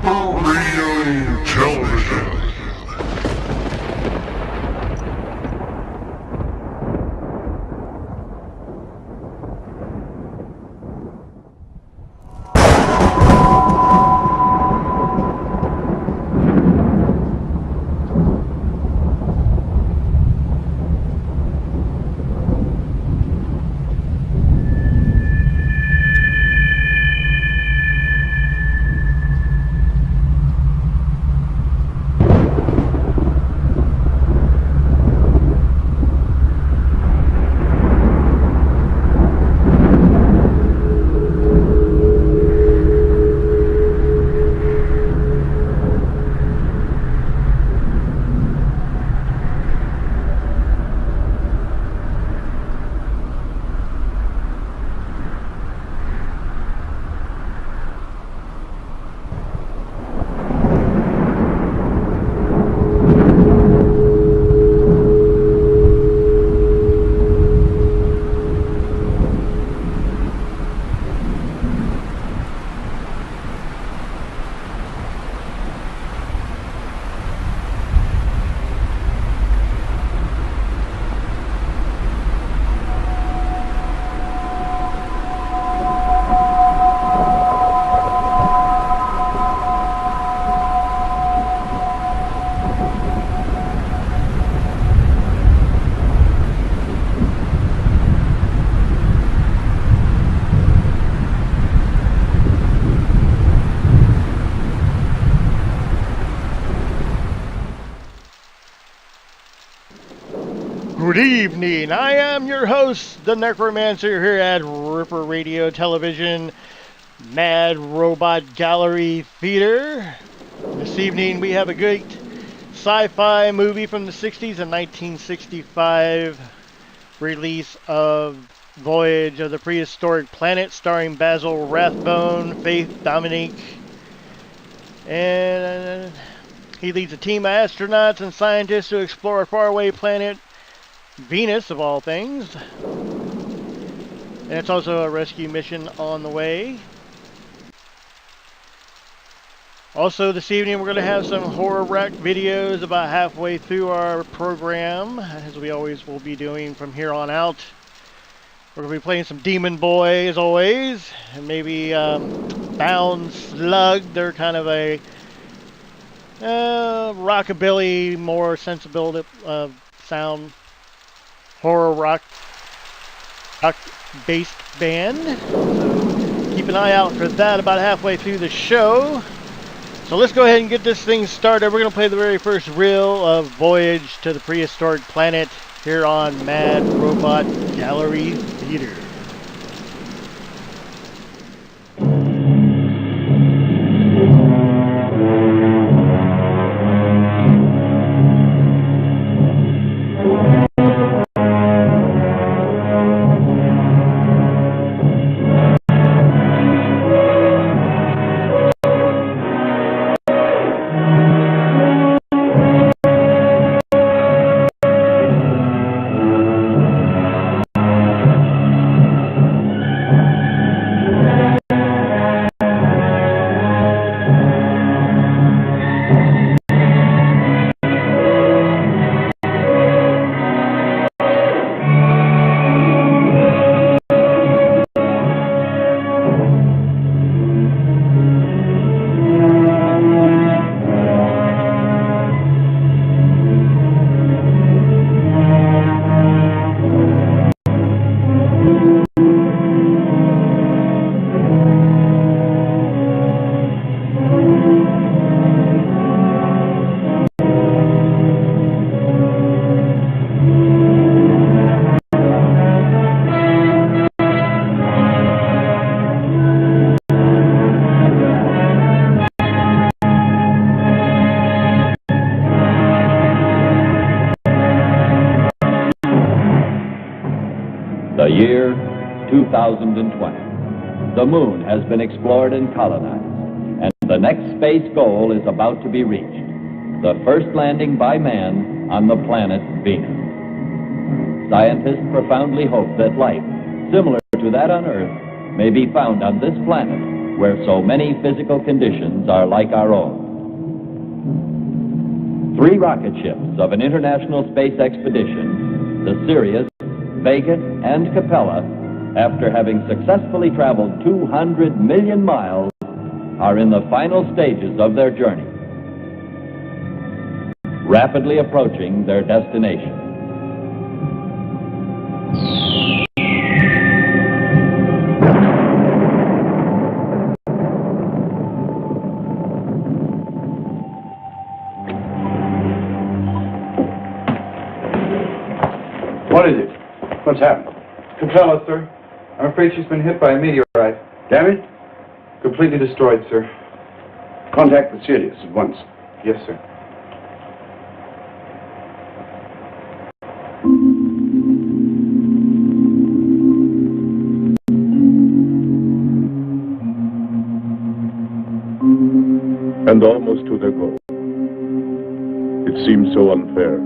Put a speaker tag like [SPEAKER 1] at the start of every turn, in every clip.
[SPEAKER 1] Radio Television. Good evening, I am your host, the Necromancer, here at Ripper Radio Television, Mad Robot Gallery Theater. This evening we have a great sci-fi movie from the 60s, a 1965 release of Voyage of the Prehistoric Planet, starring Basil Rathbone, Faith Dominique, and he leads a team of astronauts and scientists to explore a faraway planet, Venus of all things, and it's also a rescue mission on the way. Also this evening we're going to have some horror wreck videos about halfway through our program, as we always will be doing from here on out. We're going to be playing some Demon Boy as always, and maybe Bound Slug. They're kind of a rockabilly, more sensible sound horror rock based band. So keep an eye out for that about halfway through the show. So let's go ahead and get this thing started. We're going to play the very first reel of Voyage to the Prehistoric Planet here on Mad Robot Gallery Theater.
[SPEAKER 2] The year 2020. The moon has been explored and colonized, and the next space goal is about to be reached. The first landing by man on the planet Venus. Scientists profoundly hope that life, similar to that on Earth, may be found on this planet where so many physical conditions are like our own. 3 rocket ships of an international space expedition, the Sirius, Vega, and Capella, after having successfully traveled 200 million miles, are in the final stages of their journey, rapidly approaching their destination.
[SPEAKER 3] What is it? What's happened?
[SPEAKER 4] Capella, sir. I'm afraid she's been hit by a meteorite.
[SPEAKER 3] Damaged?
[SPEAKER 4] Completely destroyed, sir.
[SPEAKER 3] Contact the Sirius at once.
[SPEAKER 4] Yes, sir.
[SPEAKER 5] And almost to their goal. It seems so unfair.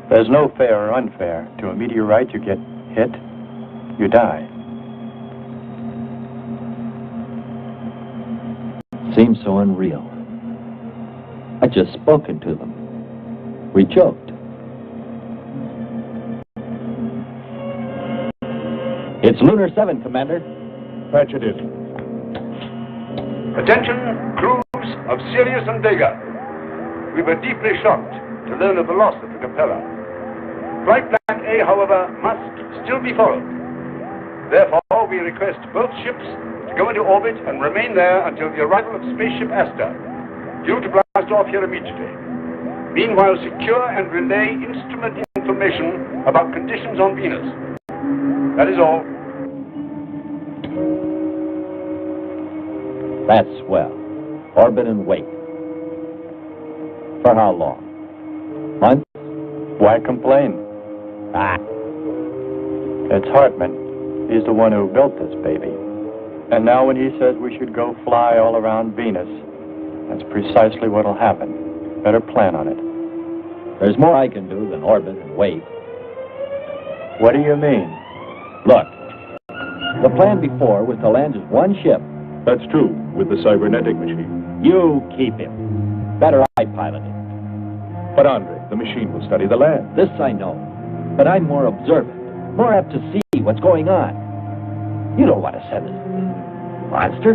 [SPEAKER 6] There's no fair or unfair. To a meteorite, you get hit, you die.
[SPEAKER 2] Seems so unreal. I'd just spoken to them. We joked. It's Lunar 7, Commander.
[SPEAKER 5] Patch it in.
[SPEAKER 3] Attention, crews of Sirius and Vega. We were deeply shocked to learn of the loss of the Capella. Flight Plan A, however, must still be followed. Therefore, we request both ships to go into orbit and remain there until the arrival of spaceship Asta, due to blast off here immediately. Meanwhile, secure and relay instrument information about conditions on Venus. That is all.
[SPEAKER 2] That's swell. Orbit and wait. For how long? Months?
[SPEAKER 6] Why complain?
[SPEAKER 2] Ah,
[SPEAKER 6] It's Hartman. He's the one who built this baby. And now when he says we should go fly all around Venus, that's precisely what'll happen. Better plan on it.
[SPEAKER 2] there's more I can do than orbit and wait.
[SPEAKER 6] What do you mean?
[SPEAKER 2] Look, the plan before was to land just one ship.
[SPEAKER 5] That's true, with the cybernetic machine.
[SPEAKER 2] You keep him. Better I pilot it.
[SPEAKER 5] But Andre, the machine will study the land.
[SPEAKER 2] This I know. But I'm more observant, more apt to see what's going on. You don't want to send a monster.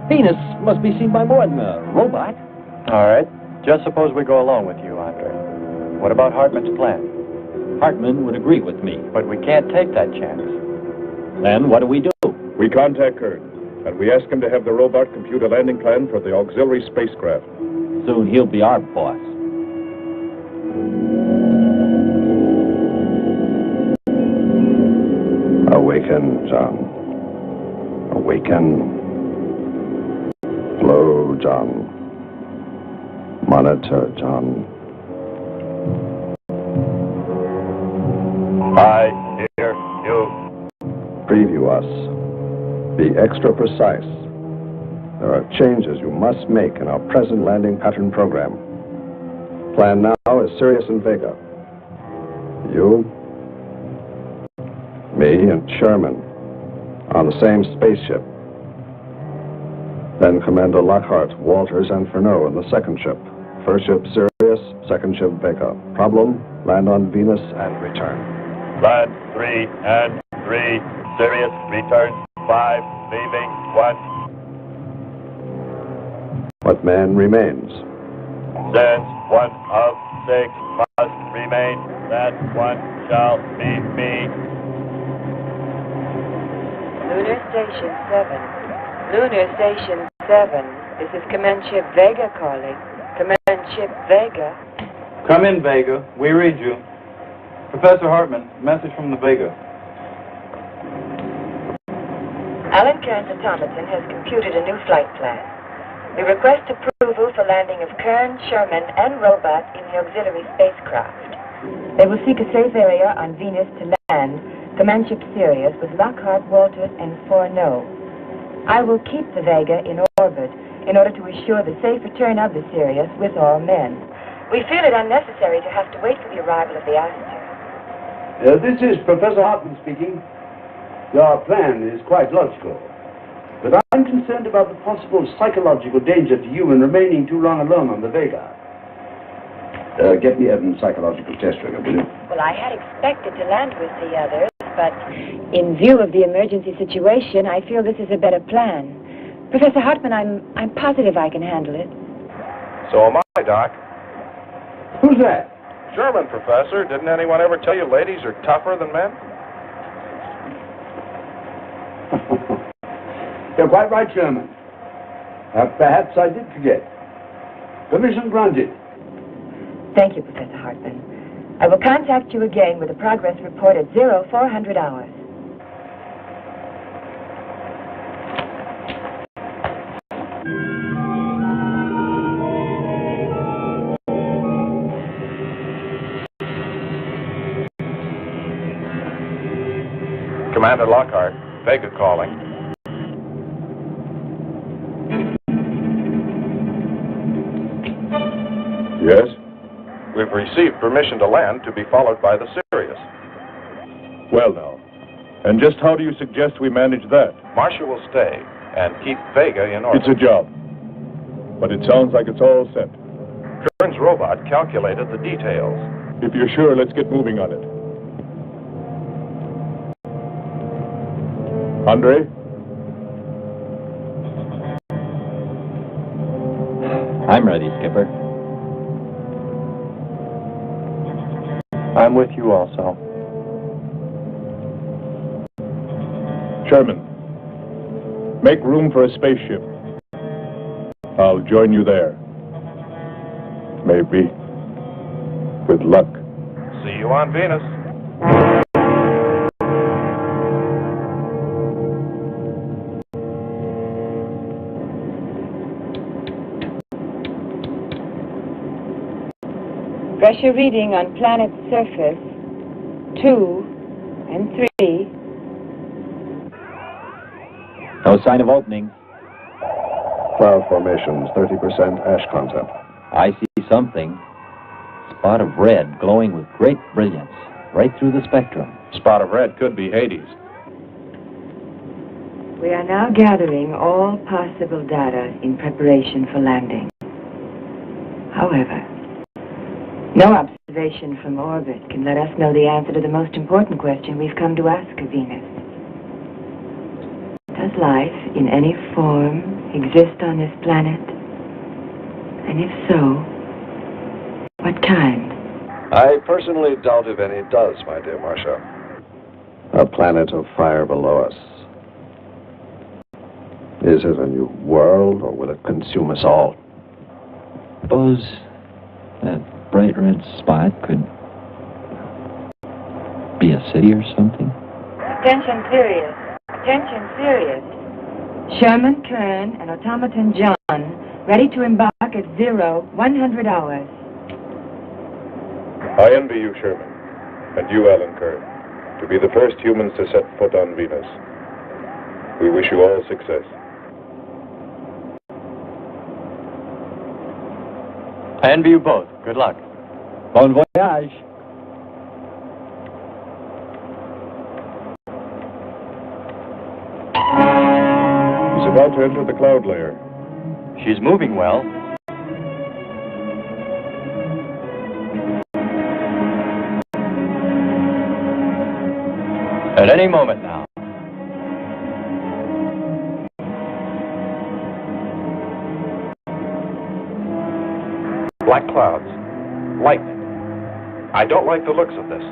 [SPEAKER 2] Venus must be seen by more than a robot.
[SPEAKER 6] All right. Just suppose we go along with you, Andre. What about Hartman's plan?
[SPEAKER 2] Hartman would agree with me.
[SPEAKER 6] But we can't take that chance.
[SPEAKER 2] Then what do?
[SPEAKER 5] We contact Kern, and we ask him to have the robot compute a landing plan for the auxiliary spacecraft.
[SPEAKER 2] Soon he'll be our boss.
[SPEAKER 7] Awaken, John. Awaken. Flow, John. Monitor, John.
[SPEAKER 3] I hear you.
[SPEAKER 7] Preview us. Be extra precise. There are changes you must make in our present landing pattern program. Plan now is Sirius and Vega. You, me, and Sherman on the same spaceship. Then Commander Lockhart, Walters, and Furneaux in the second ship. First ship Sirius, second ship Vega. Problem, land on Venus and return.
[SPEAKER 3] Land 3 and 3. Sirius, return 5, leaving 1.
[SPEAKER 7] What man remains?
[SPEAKER 3] Since 1 of 6 must remain, that 1 shall be me.
[SPEAKER 8] Lunar Station 7. Lunar Station 7. This is Command Ship Vega calling. Command Ship Vega.
[SPEAKER 4] Come in, Vega. We read you. Professor Hartman, message from the Vega.
[SPEAKER 8] Alan Kearns Automaton has computed a new flight plan. We request approval for landing of Kern, Sherman, and robot in the auxiliary spacecraft. They will seek a safe area on Venus to land Command Ship Sirius with Lockhart, Walters, and Furneaux. I will keep the Vega in orbit in order to assure the safe return of the Sirius with all men. We feel it unnecessary to have to wait for the arrival of the Asta.
[SPEAKER 3] This is Professor Hartman speaking. Your plan is quite logical. But I'm concerned about the possible psychological danger to you in remaining too long alone on the Vega. Get me a psychological test record, will you?
[SPEAKER 8] Well, I had expected to land with the others, but in view of the emergency situation, I feel this is a better plan. Professor Hartman, I'm positive I can handle it.
[SPEAKER 9] So am I, Doc.
[SPEAKER 3] Who's that?
[SPEAKER 9] German, Professor. Didn't anyone ever tell you ladies are tougher than men?
[SPEAKER 3] You're quite right, Sherman. Perhaps I did forget. Permission granted.
[SPEAKER 8] Thank you, Professor Hartman. I will contact you again with a progress report at 0400 hours.
[SPEAKER 9] Commander Lockhart, Vega calling.
[SPEAKER 5] Yes?
[SPEAKER 9] We've received permission to land to be followed by the Sirius.
[SPEAKER 5] Well, now. And just how do you suggest we manage that?
[SPEAKER 9] Marcia will stay and keep Vega in orbit.
[SPEAKER 5] It's a job. But it sounds like it's all set.
[SPEAKER 9] Kern's robot calculated the details.
[SPEAKER 5] If you're sure, let's get moving on it. Andre?
[SPEAKER 2] I'm ready, Skipper.
[SPEAKER 6] I'm with you also.
[SPEAKER 5] Sherman, make room for a spaceship. I'll join you there. Maybe. With luck.
[SPEAKER 9] See you on Venus.
[SPEAKER 8] Pressure reading on planet's surface, 2 and 3.
[SPEAKER 2] No sign of opening.
[SPEAKER 7] Cloud formations, 30% ash content.
[SPEAKER 2] I see something. Spot of red glowing with great brilliance, right through the spectrum.
[SPEAKER 9] Spot of red could be Hades.
[SPEAKER 8] We are now gathering all possible data in preparation for landing. However, no observation from orbit can let us know the answer to the most important question we've come to ask of Venus. Does life in any form exist on this planet? And if so, what kind?
[SPEAKER 7] I personally doubt if any does, my dear Marcia. A planet of fire below us. Is it a new world, or will it consume us all?
[SPEAKER 2] Suppose that bright red spot could be a city or something?
[SPEAKER 8] Attention, serious. Attention, serious. Sherman, Kern, and Automaton John, ready to embark at 0100 hours.
[SPEAKER 5] I envy you, Sherman, and you, Alan Kern, to be the first humans to set foot on Venus. We wish you all success.
[SPEAKER 6] I envy you both. Good luck.
[SPEAKER 2] Bon voyage.
[SPEAKER 5] He's about to enter the cloud layer.
[SPEAKER 6] She's moving well. At any moment now.
[SPEAKER 9] Black clouds. Lightning. I don't like the looks of this.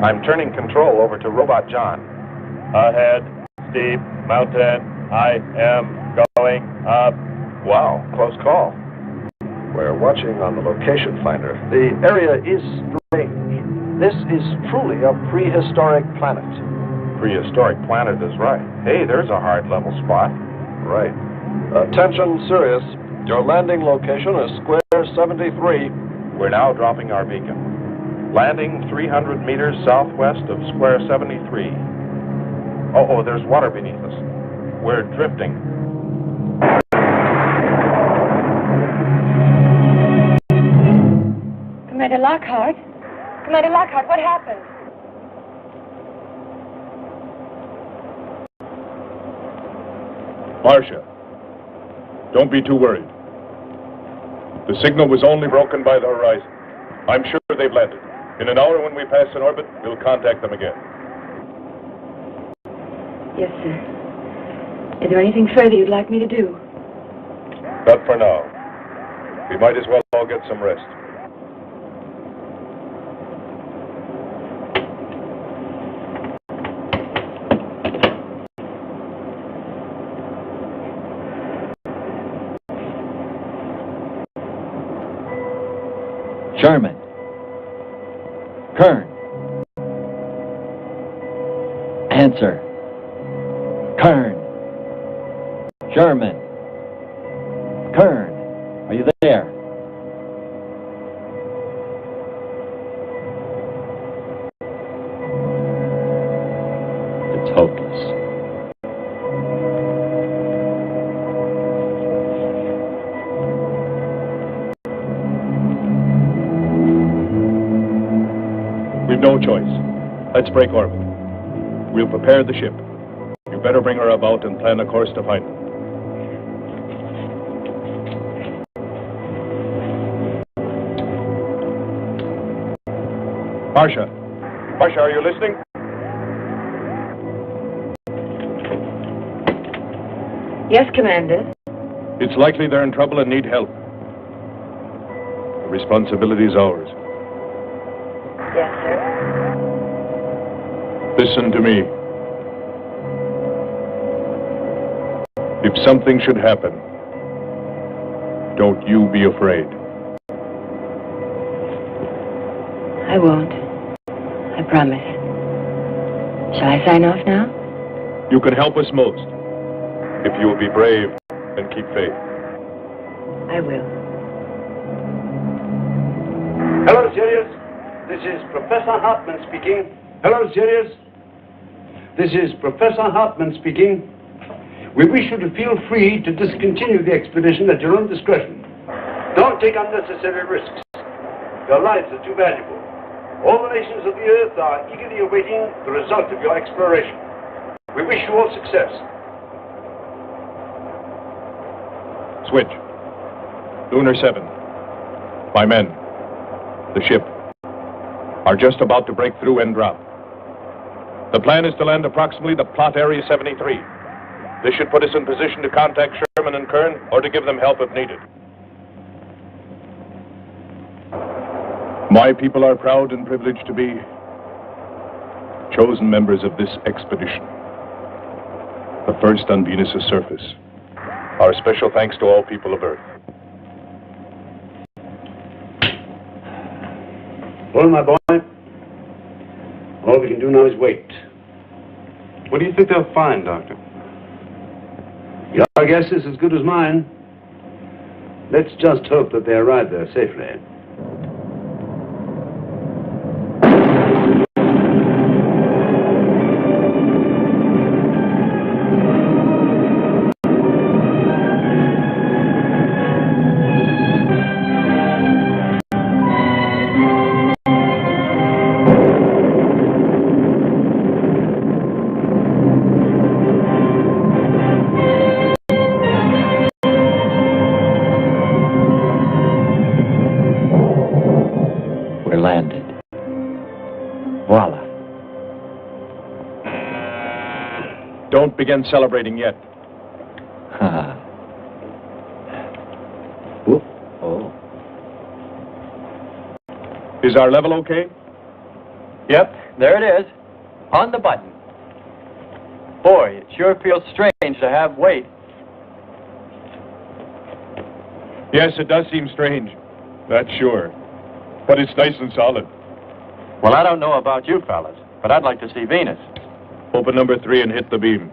[SPEAKER 9] I'm turning control over to Robot John.
[SPEAKER 5] Ahead, steep mountain. I am going up.
[SPEAKER 9] Wow, close call.
[SPEAKER 7] We're watching on the location finder. The area is strange. This is truly a prehistoric planet.
[SPEAKER 9] Prehistoric planet is right. Hey, there's a hard level spot.
[SPEAKER 7] Right. Attention, Sirius. Your landing location is square 73.
[SPEAKER 9] We're now dropping our beacon. Landing 300 meters southwest of square 73. Oh, there's water beneath us. We're drifting.
[SPEAKER 8] Commander Lockhart? Commander Lockhart, what happened?
[SPEAKER 5] Marcia, don't be too worried. The signal was only broken by the horizon. I'm sure they've landed. In an hour when we pass in orbit, we'll contact them again.
[SPEAKER 8] Yes, sir. Is there anything further you'd like me to do?
[SPEAKER 5] Not for now. We might as well all get some rest.
[SPEAKER 2] Sherman. Kern. Answer. Kern. Sherman. Kern. Are you there? It's hopeless.
[SPEAKER 5] We've no choice. Let's break orbit. We'll prepare the ship. You better bring her about and plan a course to find them. Marcia. Marcia, are you listening?
[SPEAKER 8] Yes, Commander.
[SPEAKER 5] It's likely they're in trouble and need help. The responsibility is ours.
[SPEAKER 8] Yes, sir.
[SPEAKER 5] Listen to me. If something should happen, don't you be afraid.
[SPEAKER 8] I won't. I promise. Shall I sign off now?
[SPEAKER 5] You can help us most. If you will be brave and keep faith.
[SPEAKER 8] I will.
[SPEAKER 3] Hello, Sirius. This is Professor Hartman speaking. Hello, Sirius. This is Professor Hartman speaking. We wish you to feel free to discontinue the expedition at your own discretion. Don't take unnecessary risks. Your lives are too valuable. All the nations of the Earth are eagerly awaiting the result of your exploration. We wish you all success.
[SPEAKER 5] Switch. Lunar 7. My men, the ship, are just about to break through and drop. The plan is to land approximately the plot area 73. This should put us in position to contact Sherman and Kern or to give them help if needed. My people are proud and privileged to be chosen members of this expedition. The first on Venus's surface. Our special thanks to all people of Earth.
[SPEAKER 3] Well, my boy, all we can do now is wait.
[SPEAKER 4] What do you think they'll find, Doctor?
[SPEAKER 3] Your guess is as good as mine. Let's just hope that they arrive there safely.
[SPEAKER 2] Landed. Voila.
[SPEAKER 5] Don't begin celebrating yet.
[SPEAKER 2] Oh.
[SPEAKER 5] Is our level okay?
[SPEAKER 6] Yep, there it is. On the button. Boy, it sure feels strange to have weight.
[SPEAKER 5] Yes, it does seem strange. That's sure. But it's nice and solid.
[SPEAKER 6] Well, I don't know about you fellas, but I'd like to see Venus.
[SPEAKER 5] Open number 3 and hit the beam.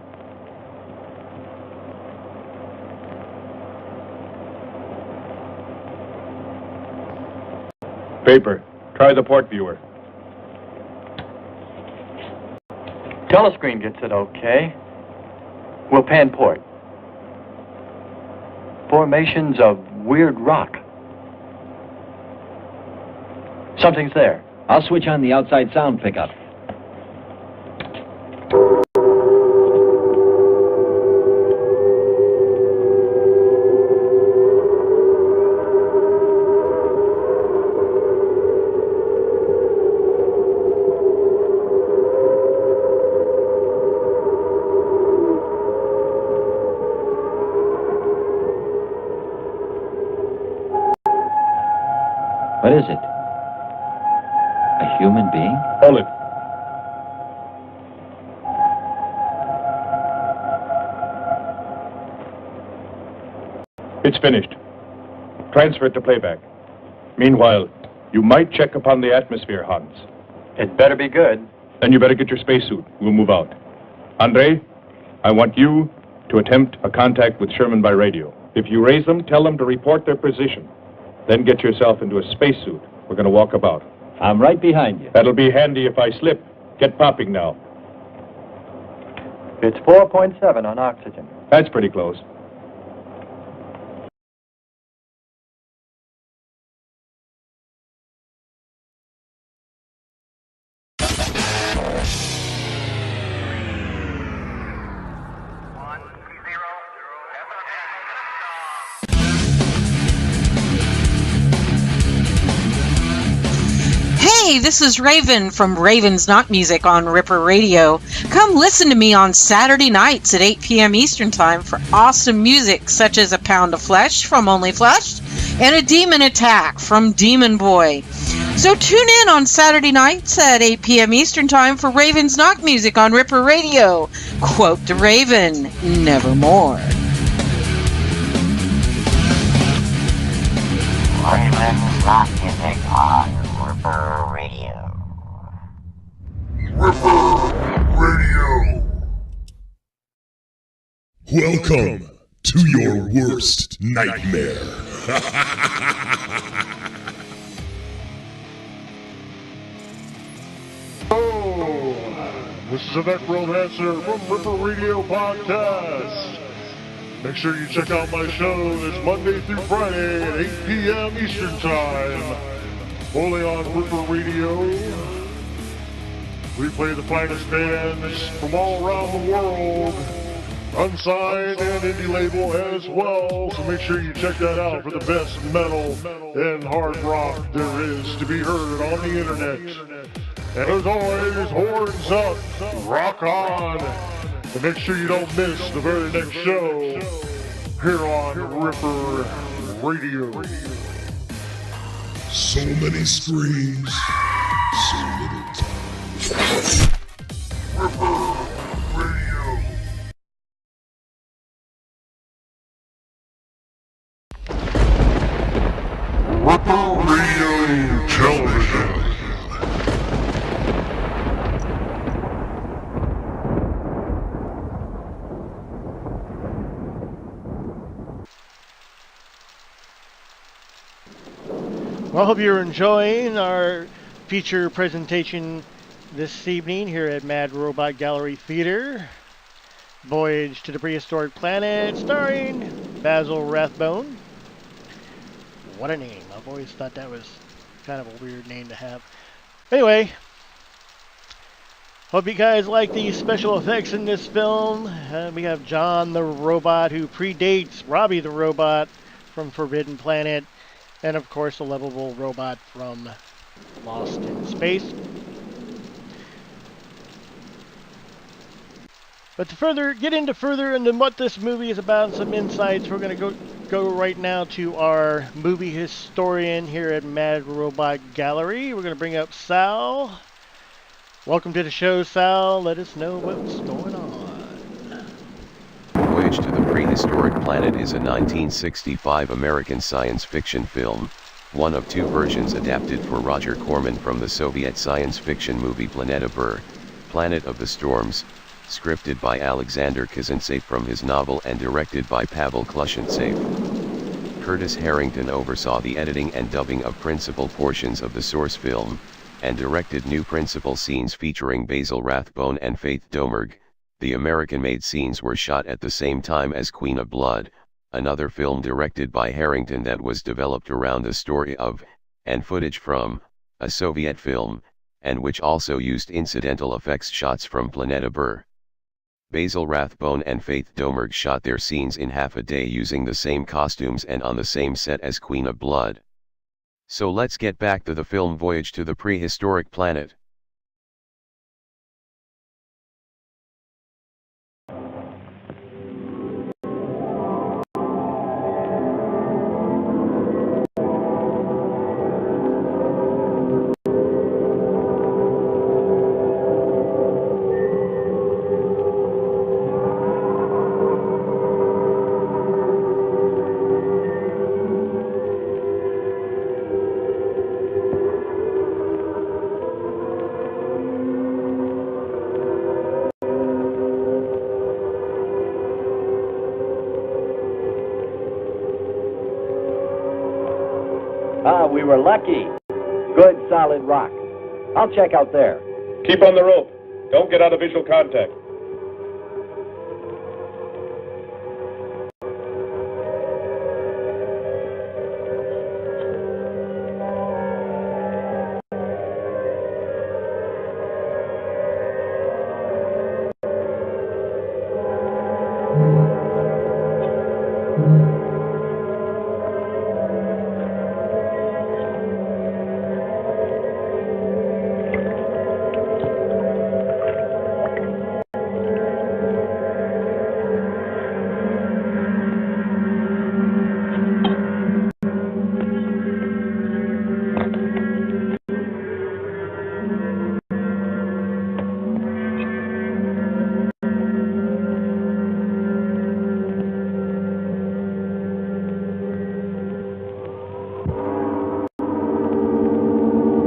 [SPEAKER 5] Paper, try the port viewer.
[SPEAKER 6] Telescreen gets it okay. We'll pan port. Formations of weird rock. Something's there.
[SPEAKER 2] I'll switch on the outside sound pickup. is it? A human being?
[SPEAKER 5] Hold it. It's finished. Transfer it to playback. Meanwhile, you might check upon the atmosphere, Hans.
[SPEAKER 6] It better be good.
[SPEAKER 5] Then you better get your spacesuit. We'll move out. Andre, I want you to attempt a contact with Sherman by radio. If you raise them, tell them to report their position. Then get yourself into a spacesuit. We're going to walk about.
[SPEAKER 2] I'm right behind you.
[SPEAKER 5] That'll be handy if I slip. Get popping now.
[SPEAKER 6] It's 4.7 on oxygen.
[SPEAKER 5] That's pretty close.
[SPEAKER 10] Hey, this is Raven from Raven's Not Music on Ripper Radio. Come listen to me on Saturday nights at 8 p.m. Eastern Time for awesome music such as A Pound of Flesh from Only Flesh and A Demon Attack from Demon Boy. So tune in on Saturday nights at 8 p.m. Eastern Time for Raven's Not Music on Ripper Radio. Quote the Raven, nevermore.
[SPEAKER 11] Raven's Not Music on Ripper Radio.
[SPEAKER 12] Ripper Radio. Welcome to your worst nightmare.
[SPEAKER 13] This is a Necromancer from Ripper Radio Podcast. Make sure you check out my show this Monday through Friday at 8 p.m. Eastern Time. Only on Ripper Radio. We play the finest bands from all around the world. Unsigned and indie label as well. So make sure you check that out for the best metal and hard rock there is to be heard on the internet. And as always, horns up, rock on, and make sure you don't miss the very next show here on Ripper Radio.
[SPEAKER 12] So many screams, so little time. Ripper Radio. Ripper Radio Television.
[SPEAKER 1] Well, I hope you're enjoying our feature presentation this evening here at Mad Robot Gallery Theater. Voyage to the Prehistoric Planet, starring Basil Rathbone. What a name. I've always thought that was kind of a weird name to have. Anyway, hope you guys like the special effects in this film. We have John the Robot, who predates Robbie the Robot from Forbidden Planet. And of course, the lovable robot from Lost in Space. But to get into what this movie is about, some insights, we're going to go right now to our movie historian here at Mad Robot Gallery. We're going to bring up Sal. Welcome to the show, Sal. Let us know what's going on.
[SPEAKER 14] Voyage to the Prehistoric Planet is a 1965 American science fiction film, one of two versions adapted for Roger Corman from the Soviet science fiction movie Planeta Bur, Planet of the Storms, scripted by Alexander Kazantsev from his novel and directed by Pavel Klushentsev. Curtis Harrington oversaw the editing and dubbing of principal portions of the source film, and directed new principal scenes featuring Basil Rathbone and Faith Domergue. The American-made scenes were shot at the same time as Queen of Blood, another film directed by Harrington that was developed around the story of, and footage from, a Soviet film, and which also used incidental effects shots from Planeta Bur. Basil Rathbone and Faith Domergue shot their scenes in half a day using the same costumes and on the same set as Queen of Blood. So let's get back to the film Voyage to the Prehistoric Planet.
[SPEAKER 6] we were lucky. Good, solid rock. I'll check out there.
[SPEAKER 5] Keep on the rope. Don't get out of visual contact.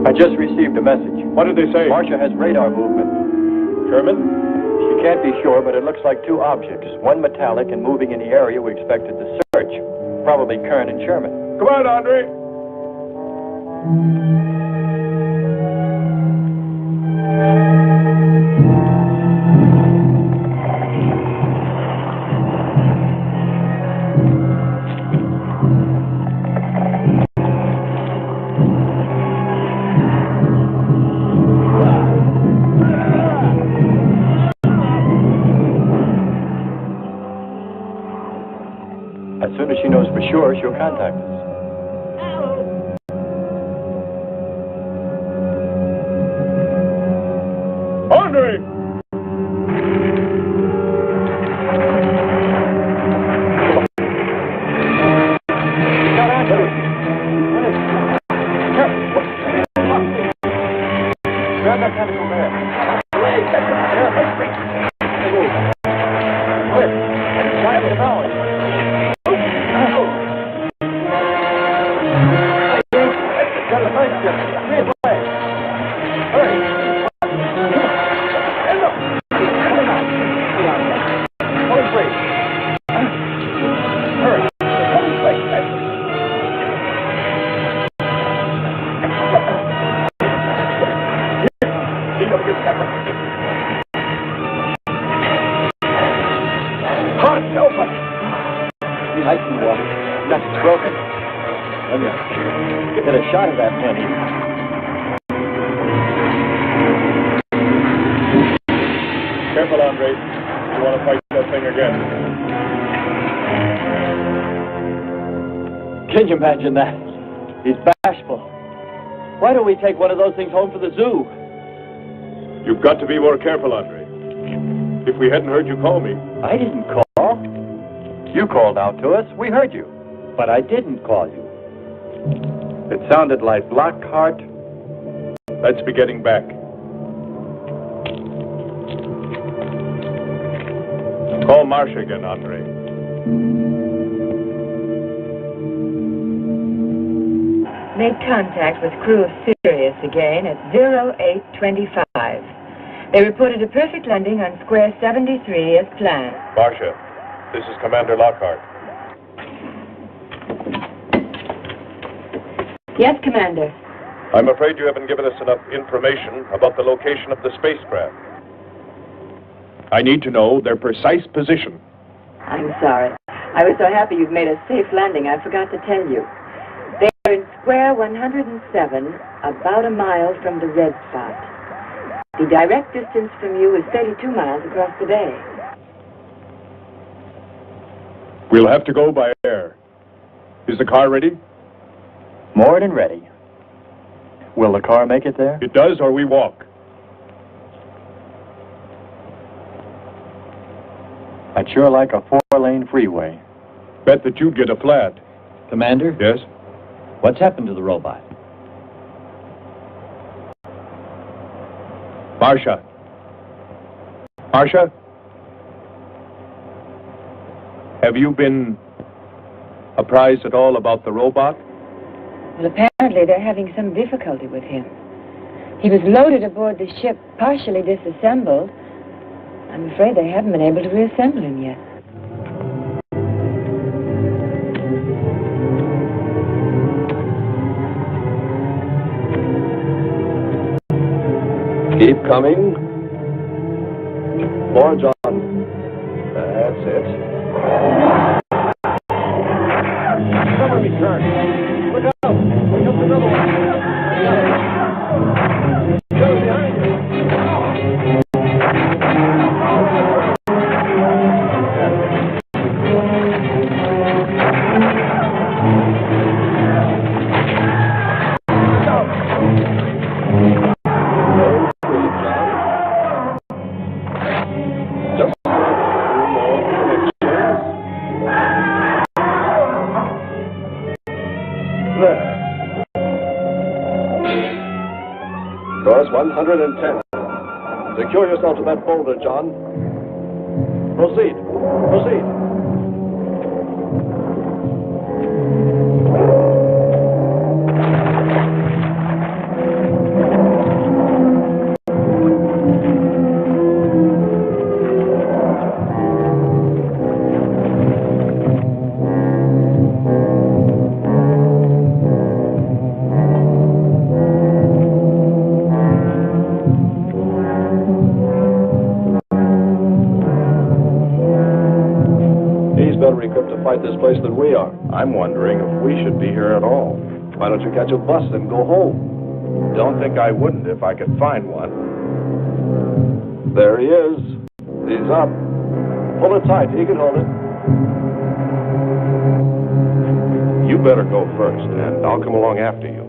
[SPEAKER 6] I just received a message.
[SPEAKER 5] What did they say?
[SPEAKER 6] Marcia has radar movement.
[SPEAKER 5] Sherman?
[SPEAKER 6] She can't be sure, but it looks like two objects. One metallic and moving in the area we expected to search. Probably Kern and Sherman.
[SPEAKER 5] Come on, Andre.
[SPEAKER 6] As soon as she knows for sure, she'll contact us.
[SPEAKER 5] Andre!
[SPEAKER 6] Grab that tentacle there. Quick! Try to devour it. Nothing's broken. Let me get a shot of that penny.
[SPEAKER 5] Careful, Andre. You want to fight that thing again.
[SPEAKER 6] Can you imagine that? He's bashful. Why don't we take one of those things home for the zoo?
[SPEAKER 5] You've got to be more careful, Andre. If we hadn't heard you call me.
[SPEAKER 6] I didn't call. You called out to us. We heard you. But I didn't call you. It sounded like Lockhart.
[SPEAKER 5] Let's be getting back. Call Marcia again, Andre.
[SPEAKER 8] Made contact with crew of Sirius again at 0825. They reported a perfect landing on square 73 as planned.
[SPEAKER 5] Marcia, this is Commander Lockhart.
[SPEAKER 8] Yes, Commander.
[SPEAKER 5] I'm afraid you haven't given us enough information about the location of the spacecraft. I need to know their precise position.
[SPEAKER 8] I'm sorry. I was so happy you've made a safe landing, I forgot to tell you. They're in square 107, about a mile from the red spot. The direct distance from you is 32 miles across the bay.
[SPEAKER 5] We'll have to go by air. Is the car ready?
[SPEAKER 6] More than ready. Will the car make it there?
[SPEAKER 5] It does, or we walk.
[SPEAKER 6] I'd sure like a 4-lane freeway.
[SPEAKER 5] Bet that you'd get a flat.
[SPEAKER 15] Commander?
[SPEAKER 5] Yes?
[SPEAKER 15] What's happened to the robot?
[SPEAKER 5] Marcia. Marcia? Have you been apprised at all about the robot?
[SPEAKER 8] Well, apparently they're having some difficulty with him. He was loaded aboard the ship, partially disassembled. I'm afraid they haven't been able to reassemble him yet.
[SPEAKER 7] Coming. More, John. That's it.
[SPEAKER 5] Cover me, Kern. Look out! Here comes another one. Go behind you.
[SPEAKER 7] Course 110. Secure yourself to that boulder, John. Proceed. Proceed. Better equipped to fight this place than we are.
[SPEAKER 9] I'm wondering if we should be here at all.
[SPEAKER 7] Why don't you catch a bus and go home?
[SPEAKER 9] Don't think I wouldn't if I could find one.
[SPEAKER 7] There he is. He's up. Pull it tight. He can hold it.
[SPEAKER 9] You better go first, and I'll come along after you.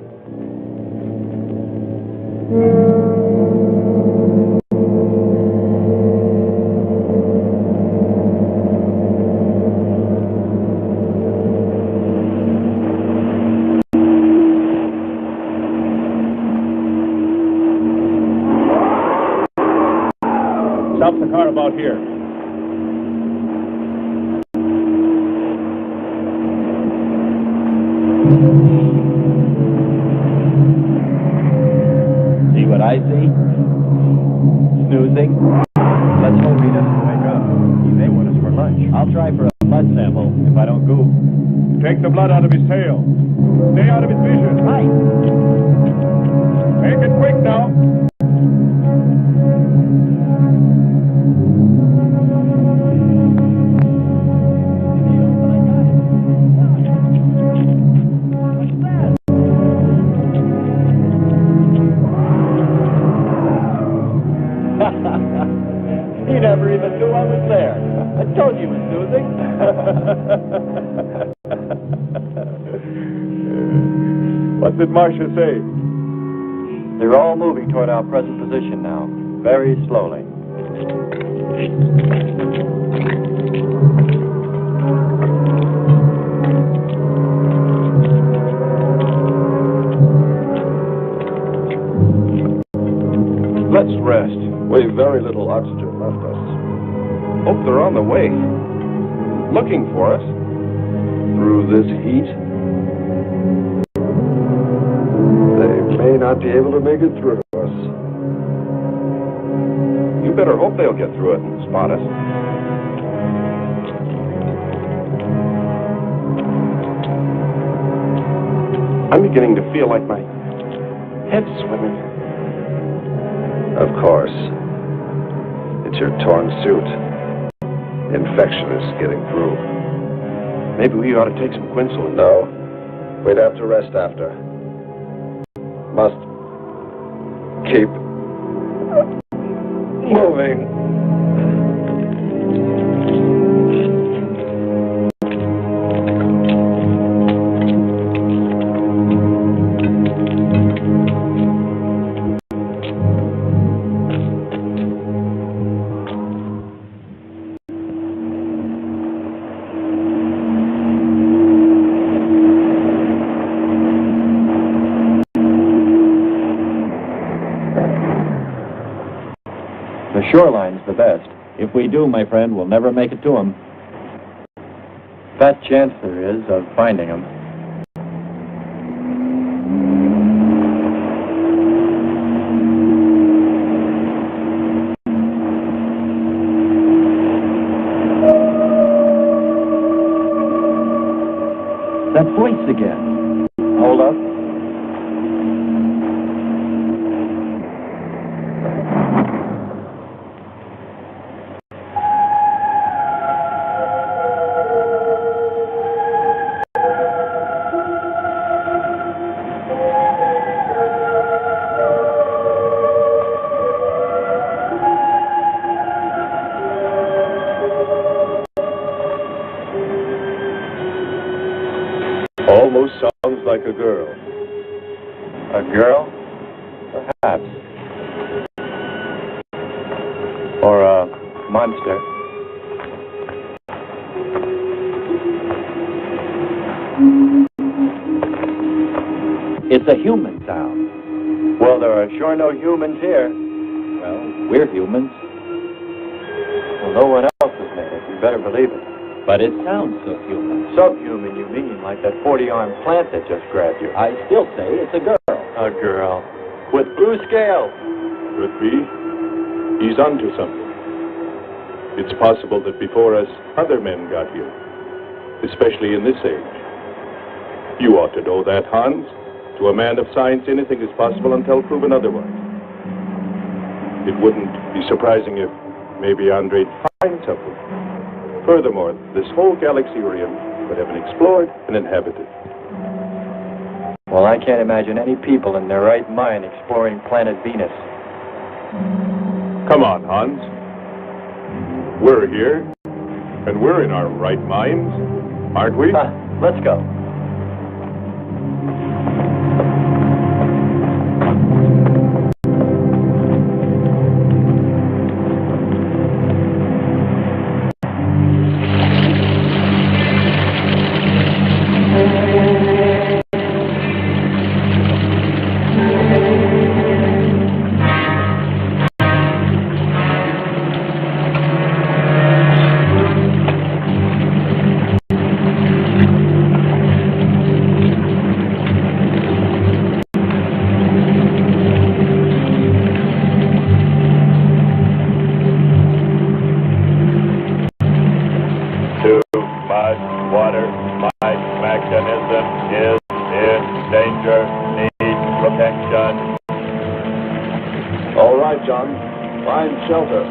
[SPEAKER 5] Stop the car about here.
[SPEAKER 15] See what I see? Snoozing? Let's hope he doesn't wake up. He may want us for lunch. I'll try for a blood sample if I don't goof.
[SPEAKER 5] Take the blood out of his tail. Stay out of his vision.
[SPEAKER 15] Right.
[SPEAKER 5] Make it quick now.
[SPEAKER 15] He never even knew I was there. I told you he was snoozing.
[SPEAKER 5] What did Marcia say?
[SPEAKER 6] They're all moving toward our present position now, very slowly.
[SPEAKER 9] Let's rest.
[SPEAKER 7] We've very little oxygen left us.
[SPEAKER 9] Hope they're on the way. Looking for us.
[SPEAKER 7] Through this heat, they may not be able to make it through to us.
[SPEAKER 9] You better hope they'll get through it and spot us. I'm beginning to feel like my head's swimming.
[SPEAKER 7] Of course. It's your torn suit. Infection is getting through.
[SPEAKER 9] Maybe we ought to take some quinsulin.
[SPEAKER 7] No. We'd have to rest after. Must keep moving.
[SPEAKER 6] The shoreline's the best. If we do, my friend, we'll never make it to them. Fat chance there is of finding them. That voice again. Hold up.
[SPEAKER 4] like a girl.
[SPEAKER 6] A girl? Perhaps. Or a monster.
[SPEAKER 15] It's a human sound.
[SPEAKER 6] Well, there are sure no humans here.
[SPEAKER 15] Well, we're humans.
[SPEAKER 6] Well, no one else has made it. You better believe it.
[SPEAKER 15] But it sounds subhuman.
[SPEAKER 6] Subhuman, you mean, like that 40-armed plant that just grabbed you.
[SPEAKER 15] I still say it's a girl.
[SPEAKER 6] A girl. With blue scales.
[SPEAKER 5] Could be. He's onto something. It's possible that before us, other men got here. Especially in this age. You ought to know that, Hans. To a man of science, anything is possible until proven otherwise. It wouldn't be surprising if maybe Andre'd find something. Furthermore, this whole galaxy we're in could have been explored and inhabited.
[SPEAKER 6] Well, I can't imagine any people in their right mind exploring planet Venus.
[SPEAKER 5] Come on, Hans. We're here, and we're in our right minds, aren't we?
[SPEAKER 6] Let's go.
[SPEAKER 7] Shelter.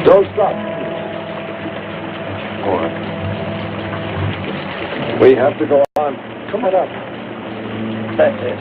[SPEAKER 7] Don't stop. Go on. We have to go on. Come on up. That's it.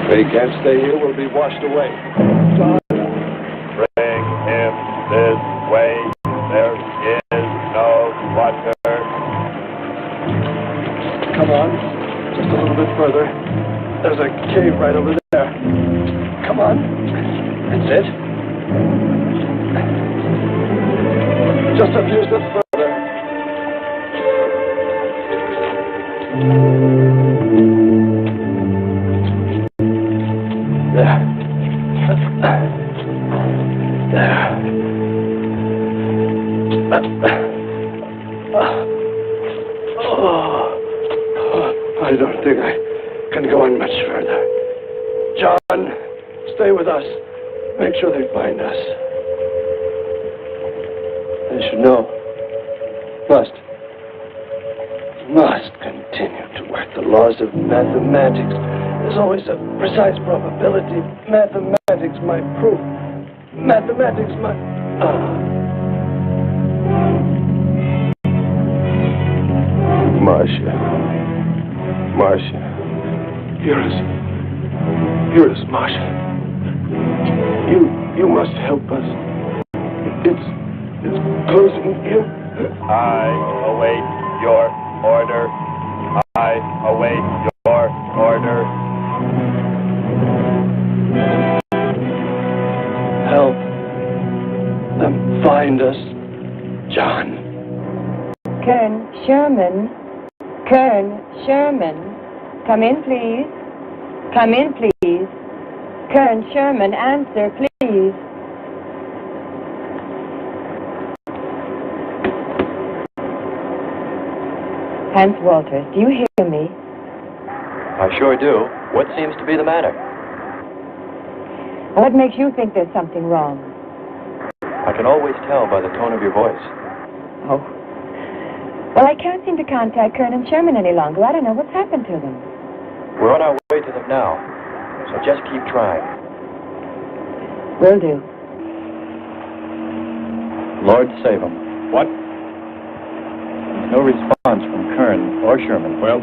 [SPEAKER 7] We can't stay here. We'll be washed away. John.
[SPEAKER 4] Bring him this way. There is no water.
[SPEAKER 7] Come on. Just a little bit further. There's a cave right over there. Come on. That's it. Just a few steps further. There. I don't think I can go on much further. John, stay with us. Make sure they find us. They should know. Must continue to work the laws of mathematics. There's always a precise probability. Mathematics might prove. Mathematics might... Marcia. Hear us, Marcia. You must help us. It's closing in.
[SPEAKER 4] I await your order. I await your order.
[SPEAKER 7] Help them find us, John.
[SPEAKER 8] Kern Sherman. Come in, please. Come in, please. Kern Sherman, answer, please. Hans Walters, do you hear me?
[SPEAKER 6] I sure do. What seems to be the matter?
[SPEAKER 8] What makes you think there's something wrong?
[SPEAKER 6] I can always tell by the tone of your voice.
[SPEAKER 8] Oh. Well, I can't seem to contact Kern and Sherman any longer. I don't know what's happened to them.
[SPEAKER 6] We're on our way to them now, so just keep trying.
[SPEAKER 8] Will do.
[SPEAKER 6] Lord save them.
[SPEAKER 5] What?
[SPEAKER 6] There's no response from Kern or Sherman.
[SPEAKER 5] Well,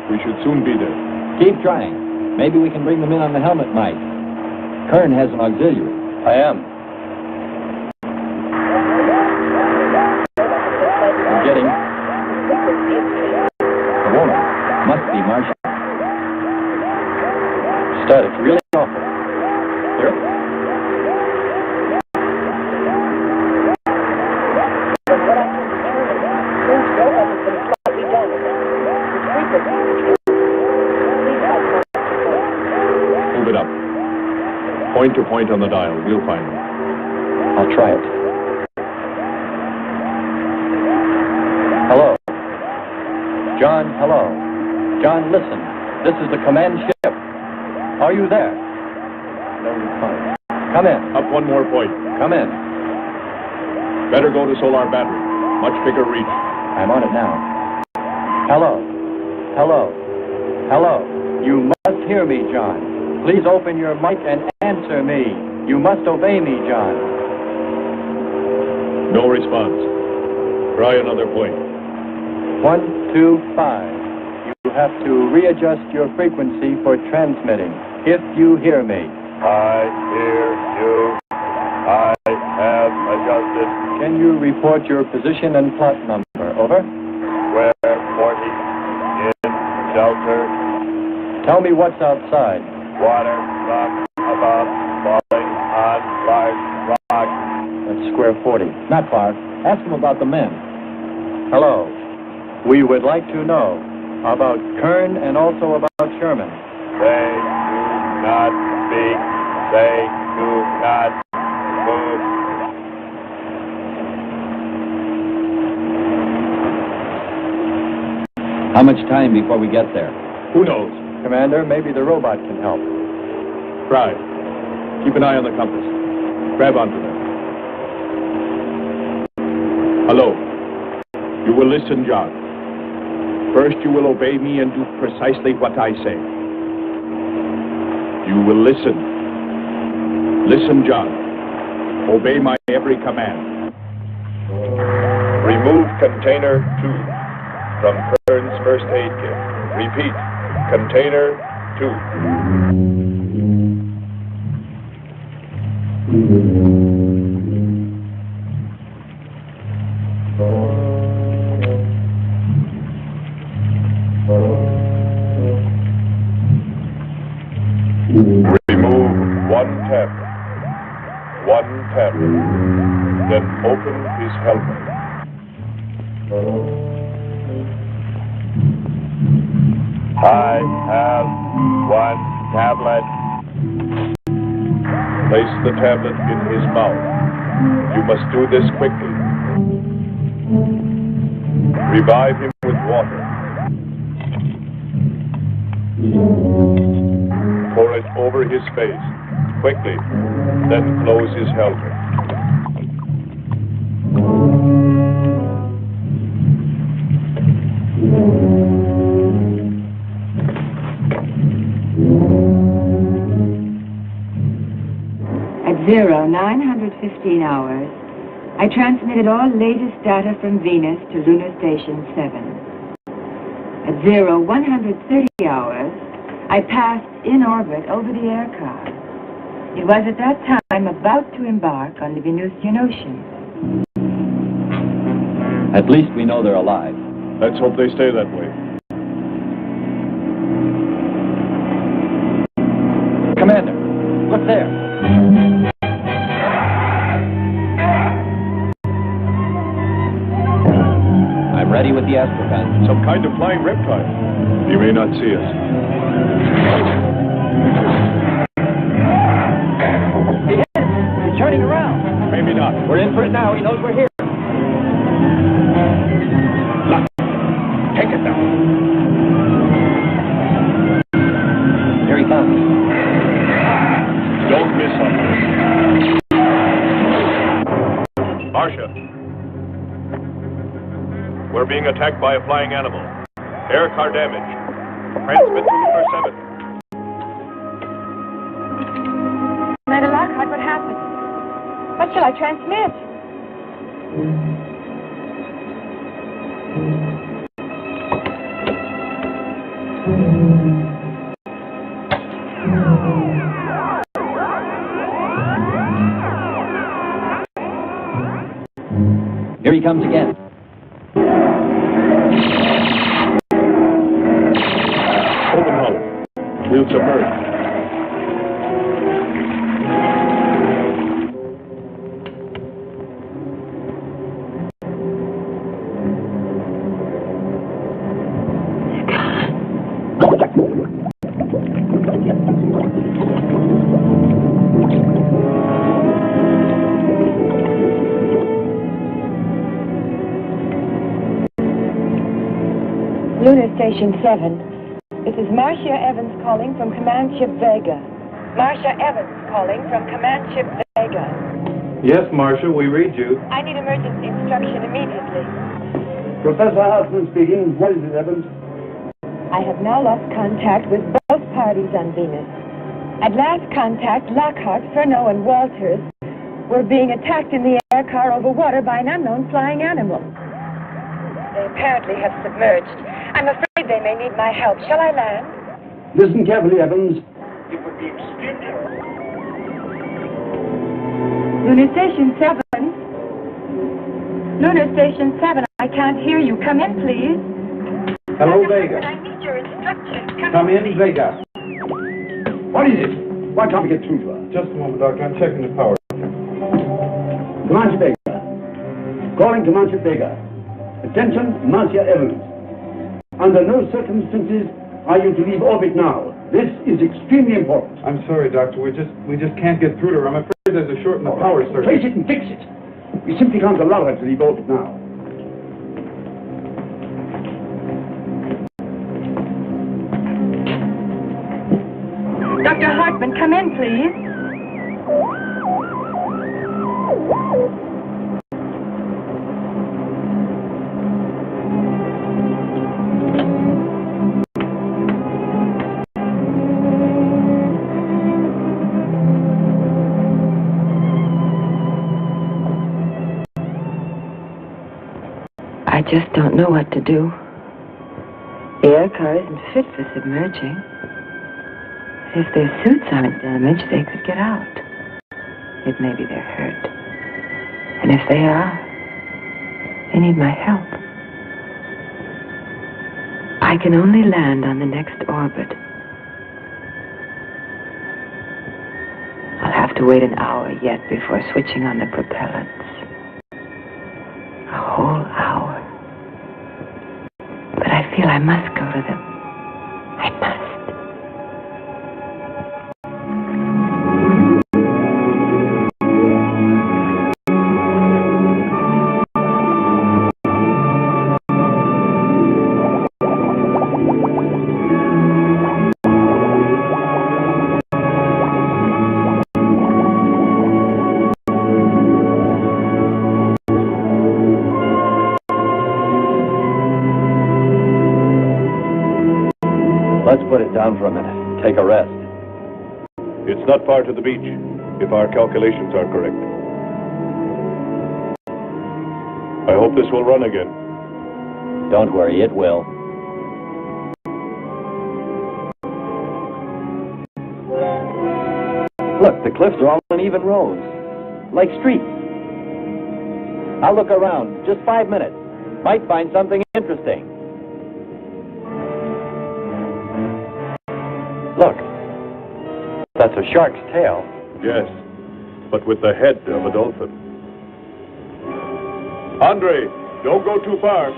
[SPEAKER 5] we should soon be there.
[SPEAKER 15] Keep trying. Maybe we can bring them in on the helmet mic. Kern has an auxiliary.
[SPEAKER 6] I am. We're getting...
[SPEAKER 15] The woman must be Marcia.
[SPEAKER 6] Static, really awful. Here?
[SPEAKER 8] From what I can determine, Kern's robot has been slightly damaged. His frequency is...
[SPEAKER 5] Move it up. Point to point on the dial. We'll find them.
[SPEAKER 6] I'll try it. Hello. John, hello. John, listen. This is the command ship. Are you there? No reply. Come in.
[SPEAKER 5] Up one more point.
[SPEAKER 6] Come in.
[SPEAKER 5] Better go to solar battery. Much bigger reach.
[SPEAKER 6] I'm on it now. Hello. Hello. Hello. You must hear me, John. Please open your mic and answer me. You must obey me, John.
[SPEAKER 5] No response. Try another point.
[SPEAKER 6] 1, 2, 5. You have to readjust your frequency for transmitting. If you hear me.
[SPEAKER 3] I hear you. I have adjusted.
[SPEAKER 6] Can you report your position and plot number? Over.
[SPEAKER 3] Square 40 in shelter.
[SPEAKER 6] Tell me what's outside.
[SPEAKER 3] Water from above falling on large rock.
[SPEAKER 6] That's square 40.
[SPEAKER 15] Not far. Ask them about the men.
[SPEAKER 6] Hello. We would like to know about Kern and also about Sherman.
[SPEAKER 3] They do not speak. They do not move.
[SPEAKER 15] How much time before we get there?
[SPEAKER 5] Who knows?
[SPEAKER 6] Commander, maybe the robot can help.
[SPEAKER 5] Try. Keep an eye on the compass. Grab onto them. Hello. You will listen, John. First, you will obey me and do precisely what I say. You will listen. Listen, John. Obey my every command. Remove container 2 from Kern's first aid kit. Repeat. Container 2. Remove 1 tablet. 1 tablet. Then open his helmet.
[SPEAKER 3] I have 1 tablet.
[SPEAKER 5] Place the tablet in his mouth. You must do this quickly. Revive him with water. Pour it over his face. Quickly. Then close his helmet.
[SPEAKER 8] At 0915 hours, I transmitted all latest data from Venus to Lunar Station 7. At 0130 hours, I passed in orbit over the air car. It was at that time about to embark on the Venusian Ocean.
[SPEAKER 15] At least we know they're alive.
[SPEAKER 5] Let's hope they stay that way.
[SPEAKER 6] Commander, look there.
[SPEAKER 15] I'm ready with the astrogun.
[SPEAKER 5] Some kind of flying reptile. He may not see us.
[SPEAKER 6] He's turning around.
[SPEAKER 5] Maybe not.
[SPEAKER 6] We're in for it now. He knows we're here.
[SPEAKER 5] Look. Take it down.
[SPEAKER 6] Here he comes.
[SPEAKER 5] Don't miss on this. Marcia. We're being attacked by a flying animal. Air car damage. Transmit to Lunar 7.
[SPEAKER 8] Commander Lockhart, what happened? What shall I transmit?
[SPEAKER 2] Here he comes again.
[SPEAKER 5] Open hull. We'll submerge.
[SPEAKER 8] Lunar Station 7. This is Marcia Evans calling from Command Ship Vega. Marcia Evans calling from Command Ship Vega.
[SPEAKER 4] Yes, Marcia, we read you.
[SPEAKER 8] I need emergency instruction immediately.
[SPEAKER 16] Professor Hartman speaking. What is it, Evans?
[SPEAKER 8] I have now lost contact with both parties on Venus. At last contact, Lockhart, Furneaux, and Walters were being attacked in the air car over water by an unknown flying animal. They apparently have submerged. I'm afraid they may need my help. Shall I land?
[SPEAKER 16] Listen carefully, Evans.
[SPEAKER 3] It would be extremely...
[SPEAKER 8] Lunar Station 7. Lunar Station 7, I can't hear you. Come in, please.
[SPEAKER 16] Hello, Vega.
[SPEAKER 8] I need your instructions.
[SPEAKER 16] Come in, Vega. What is it? Why can't we get through to her?
[SPEAKER 4] Just a moment, Doctor. I'm checking the power.
[SPEAKER 16] Command Ship Vega. Calling Command Ship Vega. Attention, Marcia Evans. Under no circumstances are you to leave orbit now. This is extremely important.
[SPEAKER 4] I'm sorry, Doctor. We just can't get through to her. I'm afraid there's a short in the power circuit.
[SPEAKER 16] Face it and fix it. We simply can't allow her to leave orbit now.
[SPEAKER 8] Dr. Hartman, come in, please. I just don't know what to do. The air car isn't fit for submerging. If their suits aren't damaged, they could get out. It may be they're hurt. And if they are, they need my help. I can only land on the next orbit. I'll have to wait an hour yet before switching on the propellants. A whole hour. But I feel I must go to them. I must.
[SPEAKER 6] Let's put it down for a minute. Take a rest.
[SPEAKER 5] It's not far to the beach, if our calculations are correct. I hope this will run again.
[SPEAKER 2] Don't worry, it will. Look, the cliffs are all in even rows, like streets. I'll look around. Just 5 minutes. Might find something interesting.
[SPEAKER 6] Look, that's a shark's tail.
[SPEAKER 5] Yes, but with the head of a dolphin. Andre, don't go too far.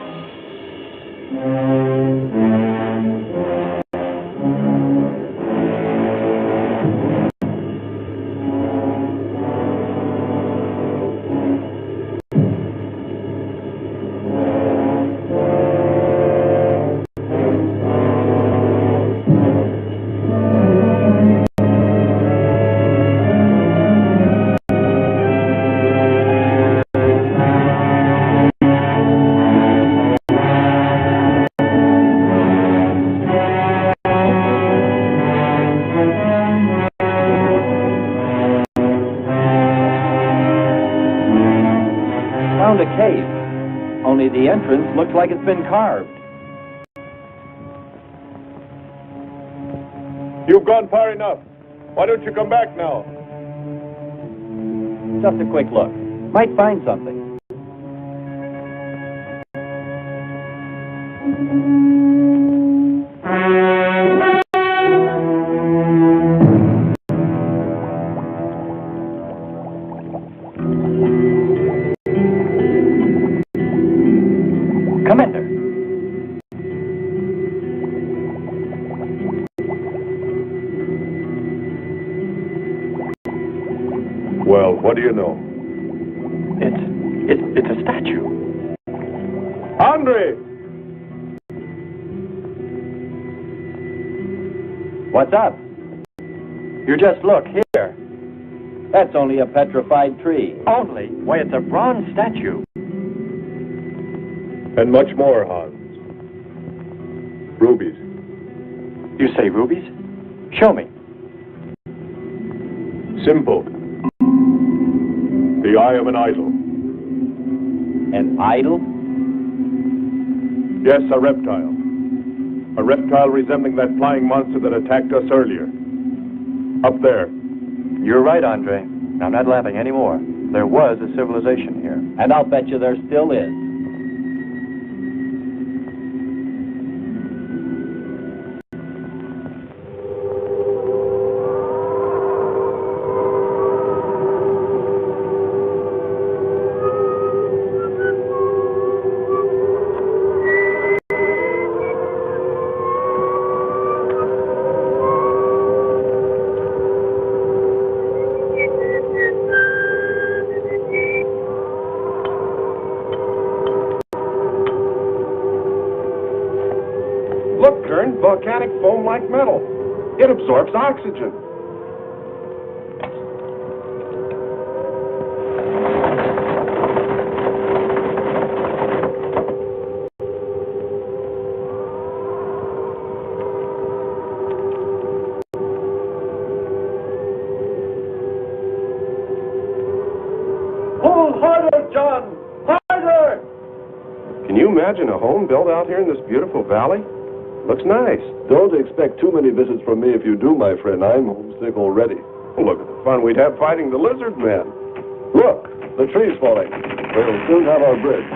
[SPEAKER 15] a cave. Only the entrance looks like it's been carved.
[SPEAKER 5] You've gone far enough. Why don't you come back now?
[SPEAKER 15] Just a quick look. Might find something. Come in there.
[SPEAKER 5] Well, what do you know?
[SPEAKER 6] It's a statue.
[SPEAKER 5] Andre!
[SPEAKER 15] What's up? You just look here. That's only a petrified tree.
[SPEAKER 6] Only? Why, it's a bronze statue.
[SPEAKER 5] And much more, Hans. Rubies.
[SPEAKER 6] You say rubies? Show me.
[SPEAKER 5] Simple. The eye of an idol.
[SPEAKER 15] An idol?
[SPEAKER 5] Yes, a reptile. A reptile resembling that flying monster that attacked us earlier. Up there.
[SPEAKER 6] You're right, Andre. I'm not laughing anymore. There was a civilization here.
[SPEAKER 15] And I'll bet you there still is.
[SPEAKER 9] Look, Kern, volcanic foam like metal. It absorbs oxygen.
[SPEAKER 3] Hold harder, John! Harder!
[SPEAKER 9] Can you imagine a home built out here in this beautiful valley? Looks nice.
[SPEAKER 7] Don't expect too many visits from me if you do, my friend. I'm homesick already.
[SPEAKER 9] Look at the fun we'd have fighting the lizard men.
[SPEAKER 7] Look, the tree's falling. We'll soon have our bridge.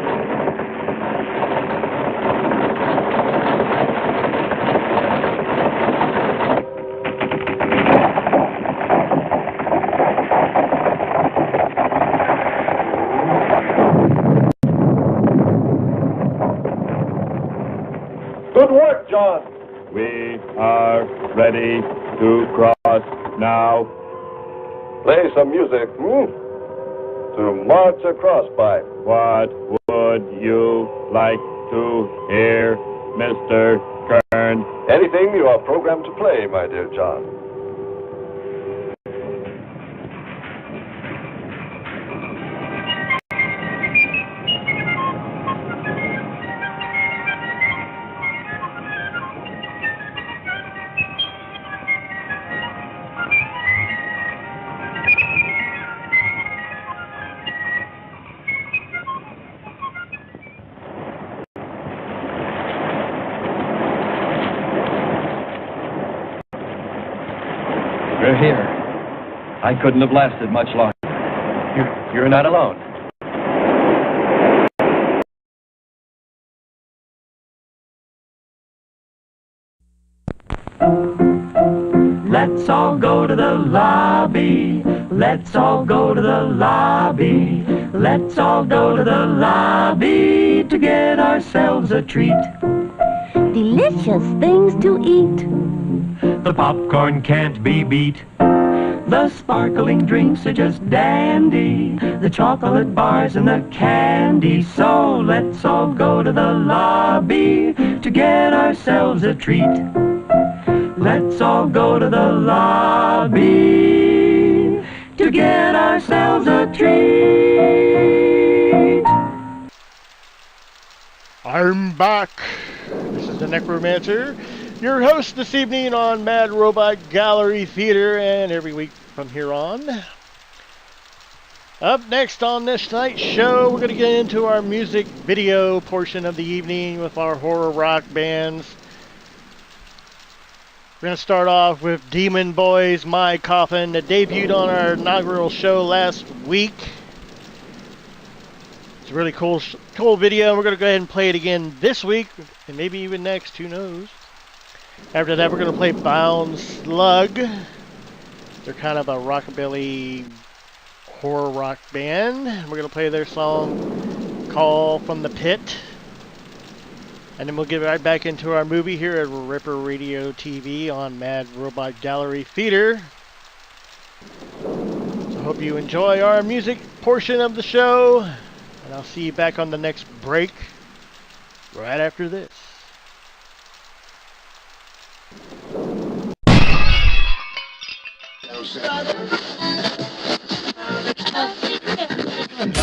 [SPEAKER 9] Good work, John.
[SPEAKER 5] We are ready to cross now.
[SPEAKER 7] Play some music, to march across by.
[SPEAKER 5] What would you like to hear, Mr. Kern?
[SPEAKER 7] Anything you are programmed to play, my dear John.
[SPEAKER 6] We're here. I couldn't have lasted much longer. You're not alone.
[SPEAKER 17] Let's all go to the lobby. Let's all go to the lobby. Let's all go to the lobby to get ourselves a treat.
[SPEAKER 18] Delicious things to eat.
[SPEAKER 17] The popcorn can't be beat. The sparkling drinks are just dandy. The chocolate bars and the candy. So let's all go to the lobby to get ourselves a treat. Let's all go to the lobby to get ourselves a treat.
[SPEAKER 1] I'm back. This is the Necromancer, your host this evening on Mad Robot Gallery Theater, and every week from here on. Up next on this night's show, we're going to get into our music video portion of the evening with our horror rock bands. We're going to start off with Demon Boys' My Coffin that debuted on our inaugural show last week. It's a really cool video. We're going to go ahead and play it again this week, and maybe even next, who knows. After that, we're going to play Bound Slug. They're kind of a rockabilly horror rock band. We're going to play their song, Call from the Pit. And then we'll get right back into our movie here at Ripper Radio TV on Mad Robot Gallery Theater. So I hope you enjoy our music portion of the show. And I'll see you back on the next break right after this.
[SPEAKER 19] Twist and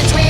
[SPEAKER 19] twist.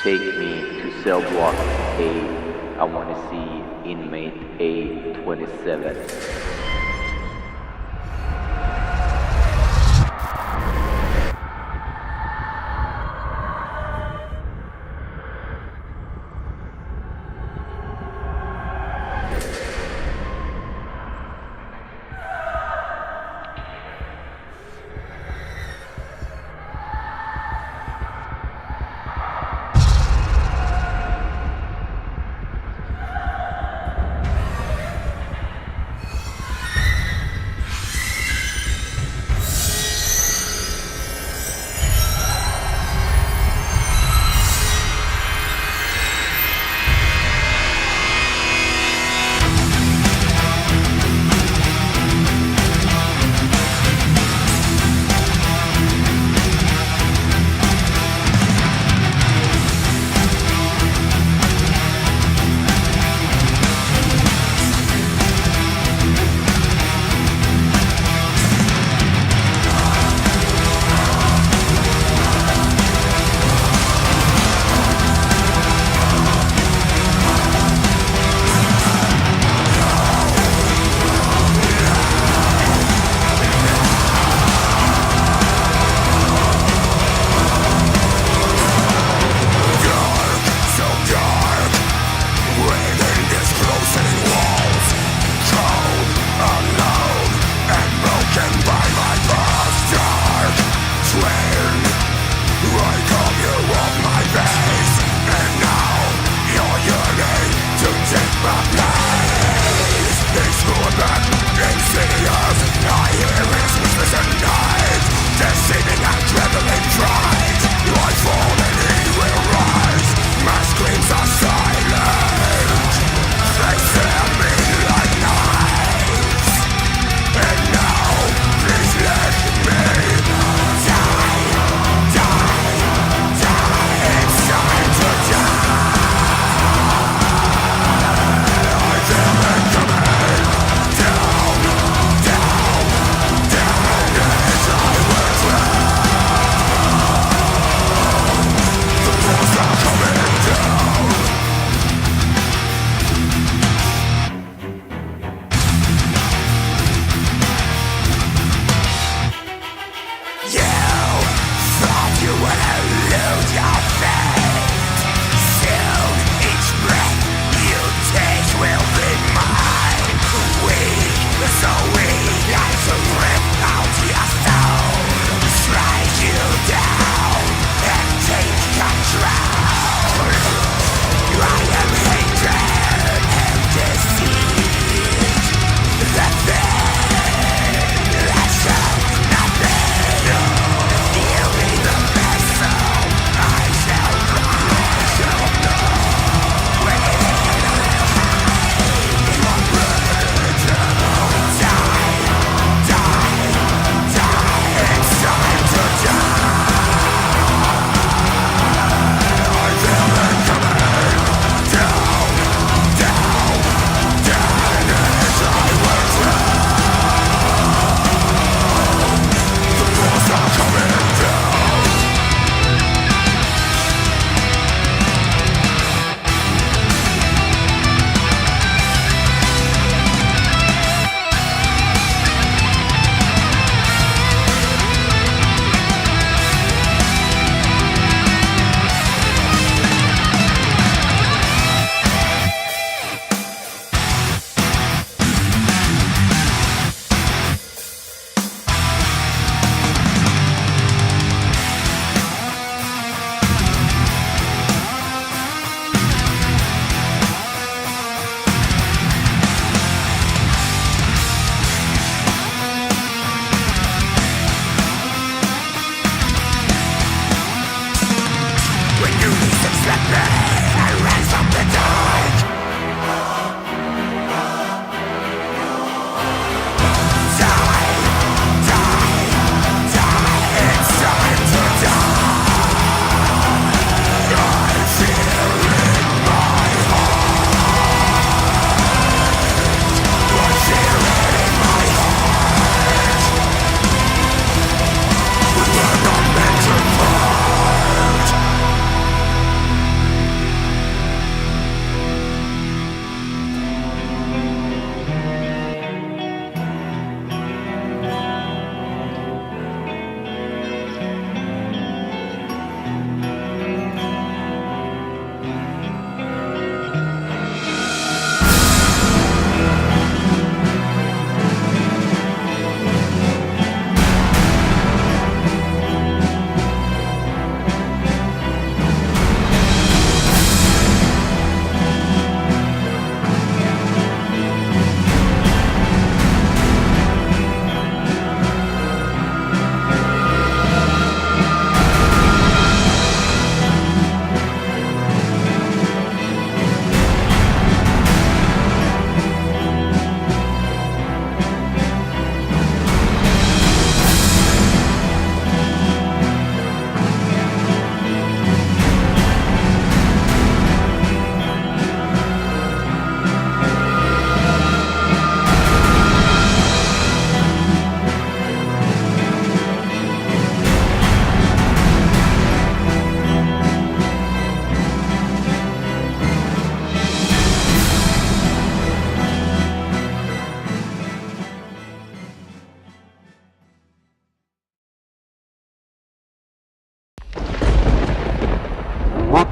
[SPEAKER 19] Take me to cell block A. I want to see inmate A27.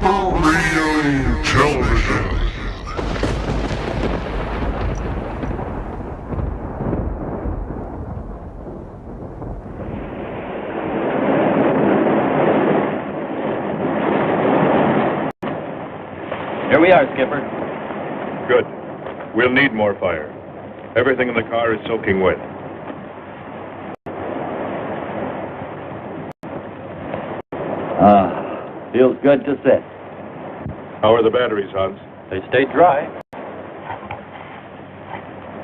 [SPEAKER 12] Ripper Radio Television.
[SPEAKER 6] Here we are, Skipper.
[SPEAKER 5] Good. We'll need more fire. Everything in the car is soaking wet.
[SPEAKER 15] Feels good to sit.
[SPEAKER 5] How are the batteries, Hans?
[SPEAKER 6] They stayed dry.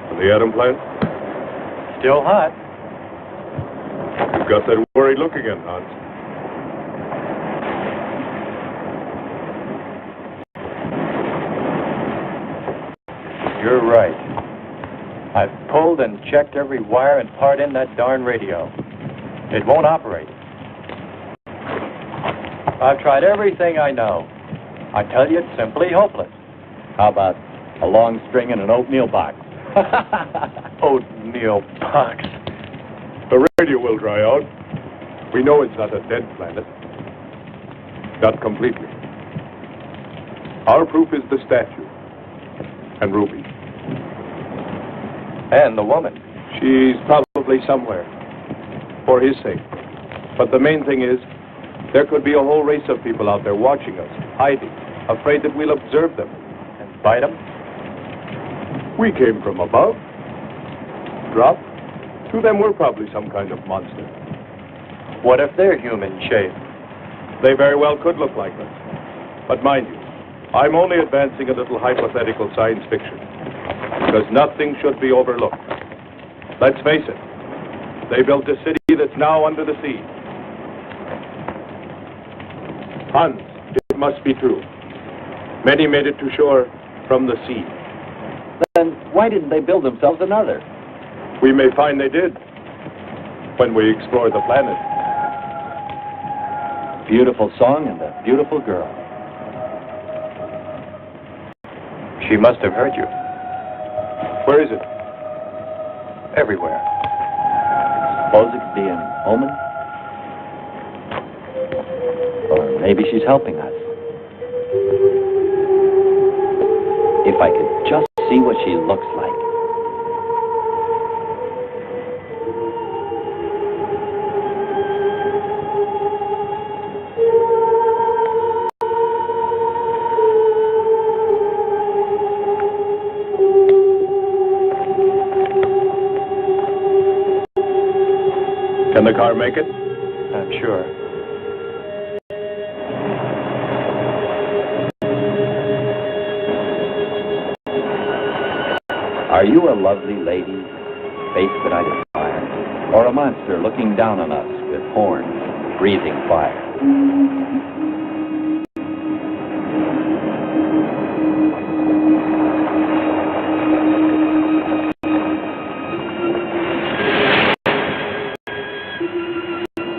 [SPEAKER 5] And the atom plant?
[SPEAKER 6] Still hot.
[SPEAKER 5] You've got that worried look again, Hans.
[SPEAKER 6] You're right. I've pulled and checked every wire and part in that darn radio. It won't operate. I've tried everything I know. I tell you, it's simply hopeless. How about a long string and an oatmeal box? Oatmeal box.
[SPEAKER 5] The radio will dry out. We know it's not a dead planet. Not completely. Our proof is the statue. And Ruby.
[SPEAKER 6] And the woman.
[SPEAKER 5] She's probably somewhere. For his sake. But the main thing is, there could be a whole race of people out there watching us, hiding, afraid that we'll observe them.
[SPEAKER 6] And bite them?
[SPEAKER 5] We came from above. Dropped. To them, we're probably some kind of monster.
[SPEAKER 6] What if they're human shape?
[SPEAKER 5] They very well could look like us. But mind you, I'm only advancing a little hypothetical science fiction. Because nothing should be overlooked. Let's face it. They built a city that's now under the sea. Hans, it must be true. Many made it to shore from the sea.
[SPEAKER 15] Then why didn't they build themselves another?
[SPEAKER 5] We may find they did when we explore the planet.
[SPEAKER 15] Beautiful song and a beautiful girl.
[SPEAKER 6] She must have heard you.
[SPEAKER 5] Where is it?
[SPEAKER 6] Everywhere.
[SPEAKER 15] Suppose it could be an omen? Or maybe she's helping us. If I could just see what she looks like.
[SPEAKER 5] Can the car make it?
[SPEAKER 6] I'm sure.
[SPEAKER 15] Are you a lovely lady, face that I admire, or a monster looking down on us with horns, breathing fire?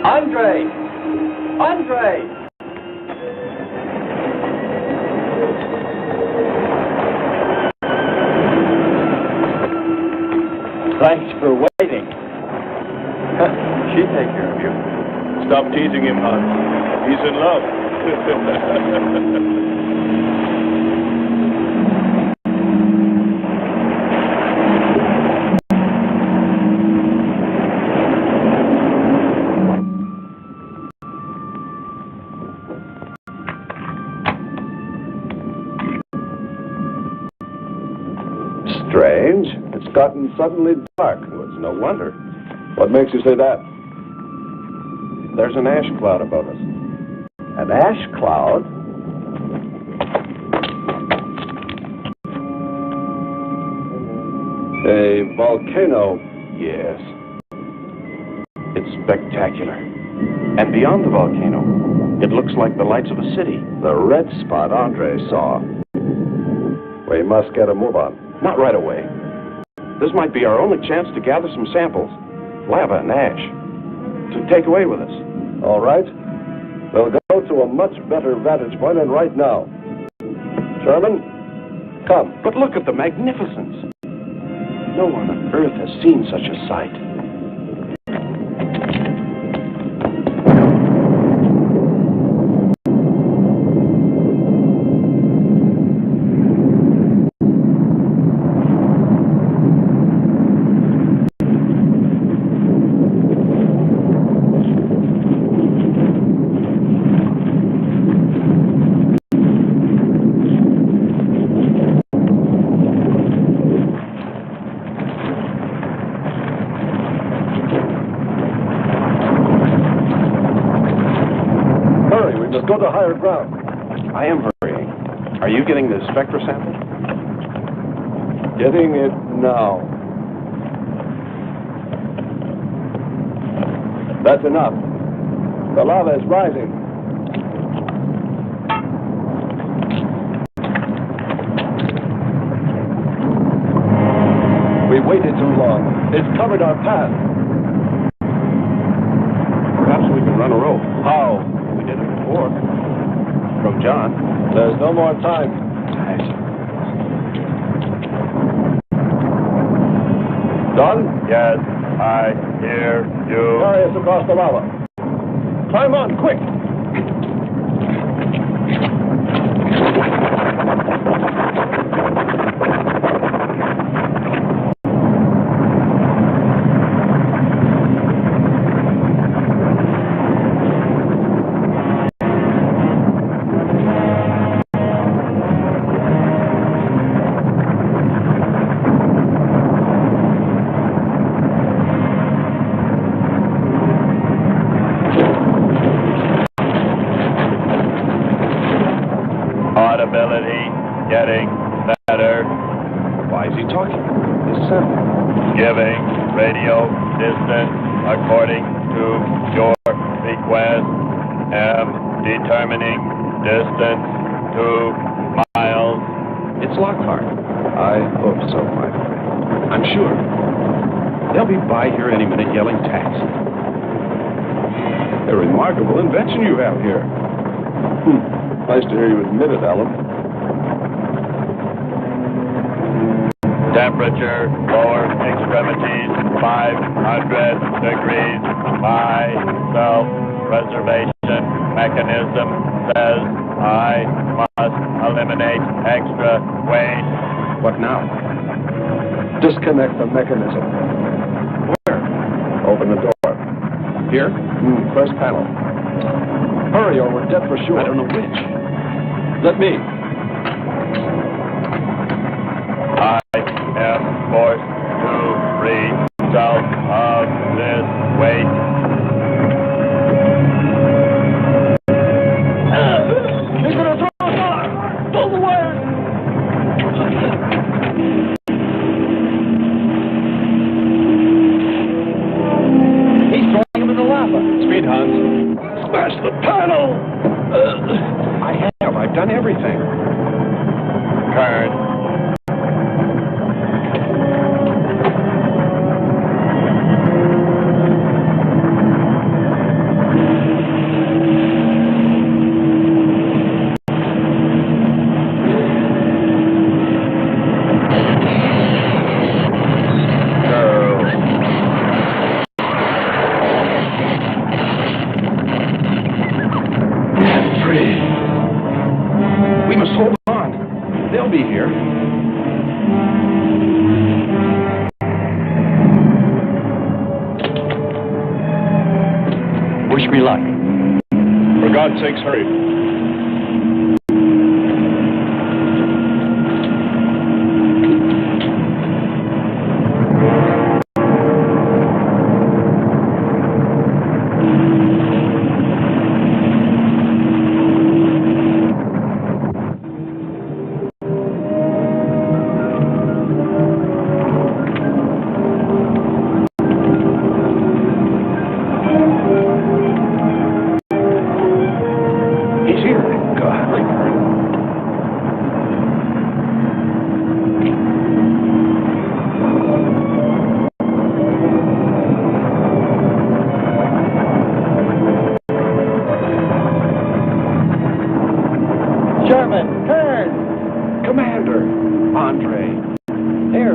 [SPEAKER 15] Andre! Andre! Thanks for waiting.
[SPEAKER 6] She'd take care of you.
[SPEAKER 5] Stop teasing him, Hans. He's in love.
[SPEAKER 7] Strange. It's gotten suddenly dark. Well, it's no wonder. What makes you say that? There's an ash cloud above us. An ash cloud? A volcano.
[SPEAKER 9] Yes. It's spectacular. And beyond the volcano, it looks like the lights of a city.
[SPEAKER 7] The red spot Andre saw. We must get a move on.
[SPEAKER 9] Not right away. This might be our only chance to gather some samples, lava and ash, to take away with us.
[SPEAKER 7] All right. We'll go to a much better vantage point, and right now. Sherman, come.
[SPEAKER 9] But look at the magnificence. No one on Earth has seen such a sight.
[SPEAKER 7] hurry. Just go to higher ground.
[SPEAKER 9] I am hurrying. Are you getting the spectra sample?
[SPEAKER 7] Getting it now. That's enough. The lava is rising. We waited too long. It's covered our path.
[SPEAKER 9] Perhaps we can run a rope.
[SPEAKER 7] How?
[SPEAKER 9] We did it before. From John.
[SPEAKER 7] There's no more time. Don?
[SPEAKER 6] Yes, I hear you.
[SPEAKER 7] Carry us across the lava. Climb on, quick!
[SPEAKER 6] Audibility getting better.
[SPEAKER 9] Why is he talking? His sample.
[SPEAKER 6] Giving radio distance according to your request. Am determining distance 2 miles.
[SPEAKER 9] It's Lockhart.
[SPEAKER 7] I hope so, my friend.
[SPEAKER 9] I'm sure. They'll be by here any minute yelling taxi. A remarkable invention you have here.
[SPEAKER 7] Nice to hear you admit it, Alan.
[SPEAKER 6] Temperature, lower extremities, 500 degrees. My self-preservation mechanism says I must eliminate extra weight.
[SPEAKER 9] What now?
[SPEAKER 7] Disconnect the mechanism.
[SPEAKER 9] Where?
[SPEAKER 7] Open the door.
[SPEAKER 9] Here?
[SPEAKER 7] First panel. Hurry or we're dead for sure.
[SPEAKER 9] I don't know which.
[SPEAKER 7] Let me.
[SPEAKER 6] I am forced to free myself of this weight.
[SPEAKER 7] He's gonna throw us off! Pull the wire!
[SPEAKER 9] He's throwing him in the lava. Speed, Hans.
[SPEAKER 7] Smash the panel!
[SPEAKER 9] I've done everything.
[SPEAKER 6] Kern.
[SPEAKER 9] We must hold on. They'll be here.
[SPEAKER 6] Wish me luck.
[SPEAKER 5] For God's sakes, hurry.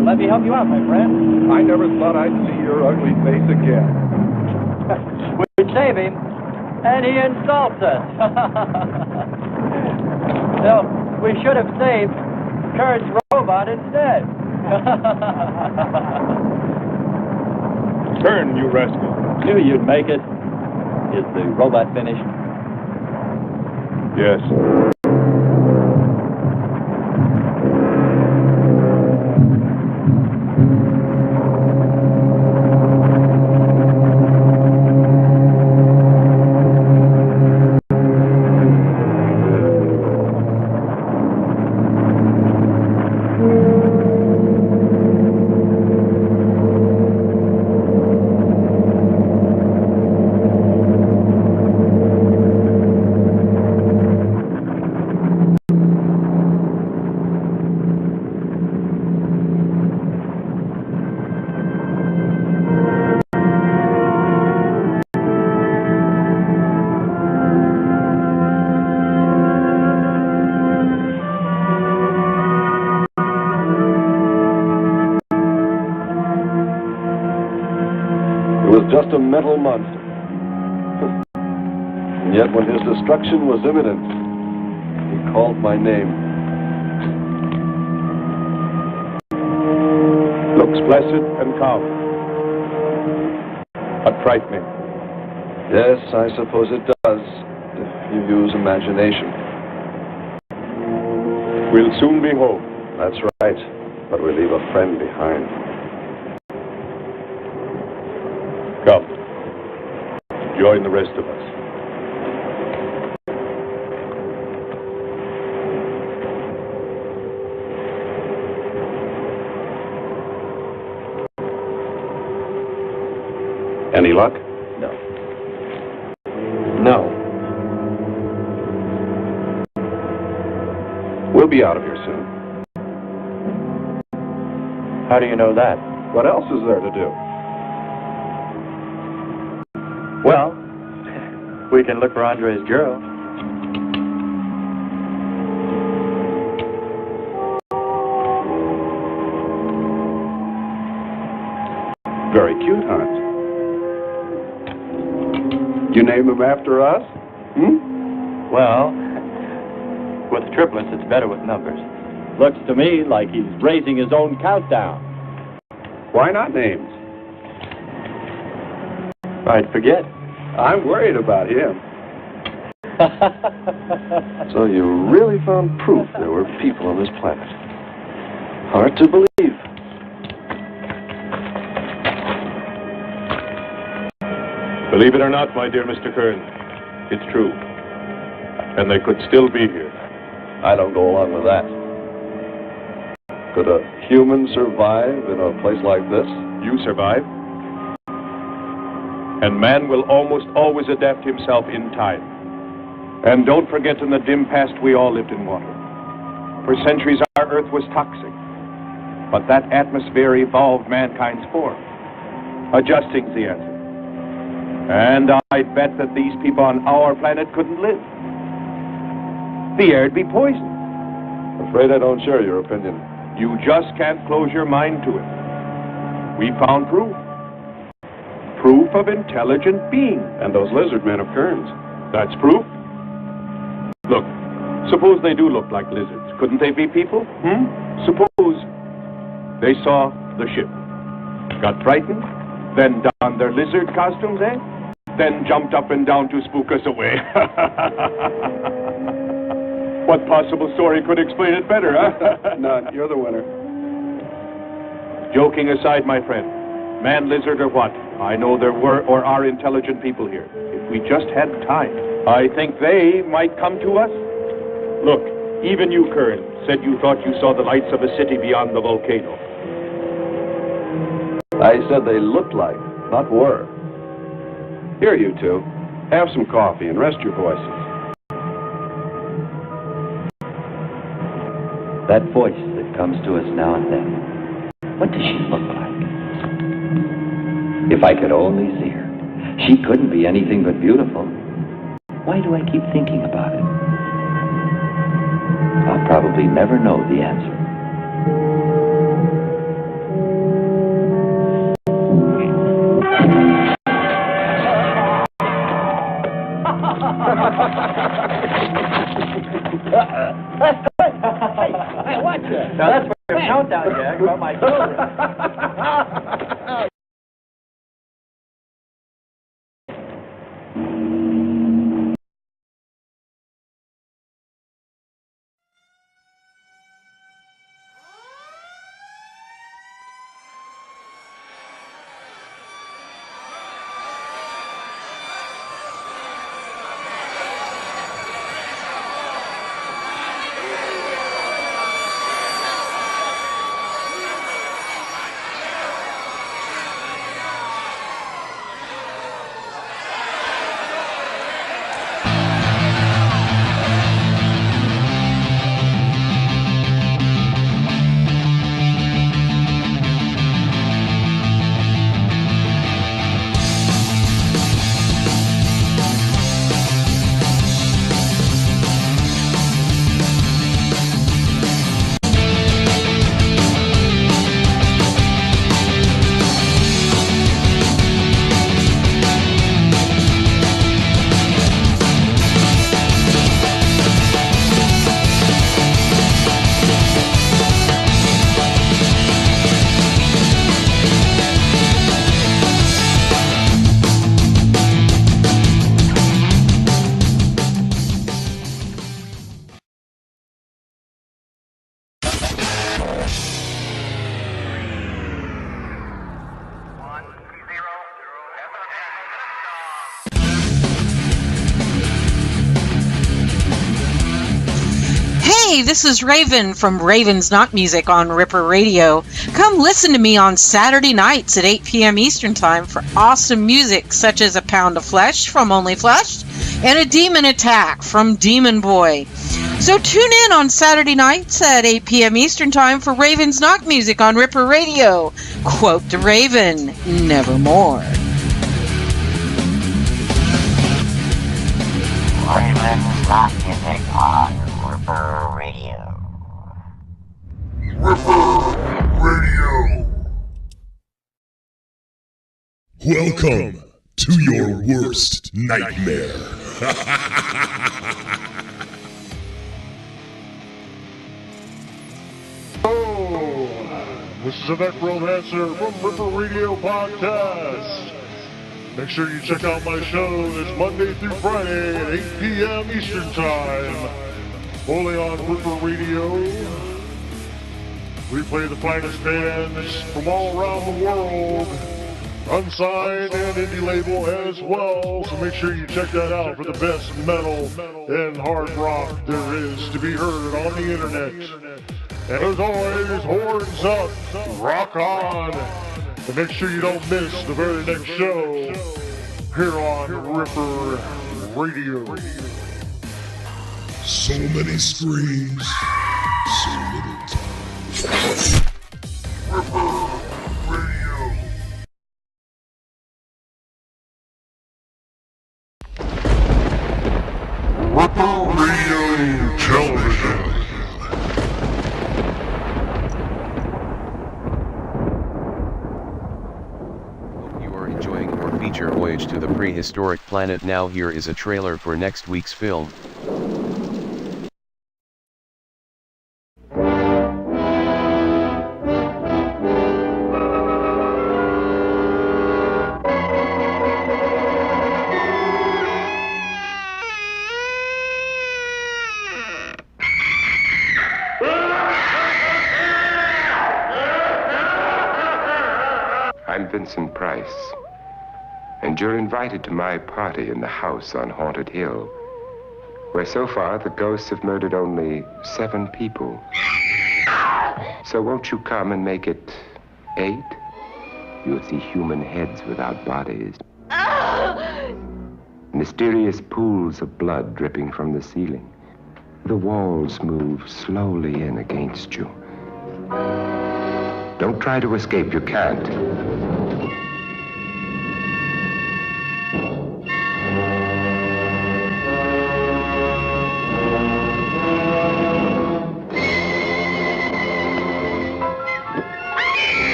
[SPEAKER 6] Let me help you out, my friend.
[SPEAKER 7] I never thought I'd see your ugly face again.
[SPEAKER 6] We save him, and he insults us. No, we should have saved Kern's robot instead.
[SPEAKER 5] Kern, you rascal.
[SPEAKER 6] Knew you'd make it. Is the robot finished?
[SPEAKER 5] Yes.
[SPEAKER 7] just a mental monster. And yet when his destruction was imminent, he called my name.
[SPEAKER 5] Looks placid and calm, but frightening.
[SPEAKER 7] Yes, I suppose it does, if you use imagination.
[SPEAKER 5] We'll soon be home.
[SPEAKER 7] That's right, but we leave a friend behind.
[SPEAKER 5] Come. Join the rest of us.
[SPEAKER 7] Any luck?
[SPEAKER 15] No.
[SPEAKER 7] No. We'll be out of here soon.
[SPEAKER 6] How do you know that?
[SPEAKER 7] What else is there to do?
[SPEAKER 6] Well, we can look for Andre's girl.
[SPEAKER 7] Very cute, Hans. You name him after us?
[SPEAKER 6] Well, with triplets, it's better with numbers.
[SPEAKER 15] Looks to me like he's raising his own countdown.
[SPEAKER 7] Why not names?
[SPEAKER 6] I'd forget.
[SPEAKER 7] I'm worried about him. So you really found proof there were people on this planet. Hard to believe.
[SPEAKER 5] Believe it or not, my dear Mr. Kern, it's true. And they could still be here.
[SPEAKER 7] I don't go along with that. Could a human survive in a place like this?
[SPEAKER 5] You survive. And man will almost always adapt himself in time. And don't forget, in the dim past, we all lived in water. For centuries, our Earth was toxic. But that atmosphere evolved mankind's form. Adjusting's the answer. And I'd bet that these people on our planet couldn't live. The air'd be poisoned.
[SPEAKER 7] Afraid I don't share your opinion.
[SPEAKER 5] You just can't close your mind to it. We found proof. Proof of intelligent being.
[SPEAKER 7] And those lizard men of Kern's.
[SPEAKER 5] That's proof. Look, suppose they do look like lizards. Couldn't they be people? Suppose they saw the ship, got frightened, then donned their lizard costumes, then jumped up and down to spook us away. What possible story could explain it better, huh?
[SPEAKER 7] None. You're the winner.
[SPEAKER 5] Joking aside, my friend, man, lizard, or what, I know there were or are intelligent people here. If we just had time, I think they might come to us. Look, even you, Kern, said you thought you saw the lights of a city beyond the volcano.
[SPEAKER 7] I said they looked like, not were. Here, you two. Have some coffee and rest your voices.
[SPEAKER 15] That voice that comes to us now and then, what does she look like? If I could only see her. She couldn't be anything but beautiful. Why do I keep thinking about it? I'll probably never know the answer.
[SPEAKER 11] Hey, watch it.
[SPEAKER 6] Now that's for your countdown, Jack, about my children.
[SPEAKER 10] Hey, this is Raven from Raven's Not Music on Ripper Radio. Come listen to me on Saturday nights at 8 p.m. Eastern Time for awesome music such as A Pound of Flesh from Only Flesh and A Demon Attack from Demon Boy. So tune in on Saturday nights at 8 p.m. Eastern Time for Raven's Not Music on Ripper Radio. Quote the Raven, nevermore.
[SPEAKER 11] Raven's Not Music on Ripper Radio.
[SPEAKER 12] Ripper Radio. Welcome to your worst nightmare.
[SPEAKER 13] This is a Necromancer from Ripper Radio Podcast. Make sure you check out my show this Monday through Friday at 8 p.m. Eastern Time. Only on Ripper Radio. We play the finest bands from all around the world. Unsigned and indie label as well. So make sure you check that out for the best metal and hard rock there is to be heard on the internet. And as always, horns up, rock on, and make sure you don't miss the very next show here on Ripper Radio.
[SPEAKER 12] So many screams, so little time. Ripper Radio. Ripper Radio Television.
[SPEAKER 14] Feature Voyage to the Prehistoric Planet. Now here is a trailer for next week's film.
[SPEAKER 20] I'm Vincent Price. And you're invited to my party in the house on Haunted Hill, where so far the ghosts have murdered only 7 people. So won't you come and make it 8? You'll see human heads without bodies. Mysterious pools of blood dripping from the ceiling. The walls move slowly in against you. Don't try to escape, you can't.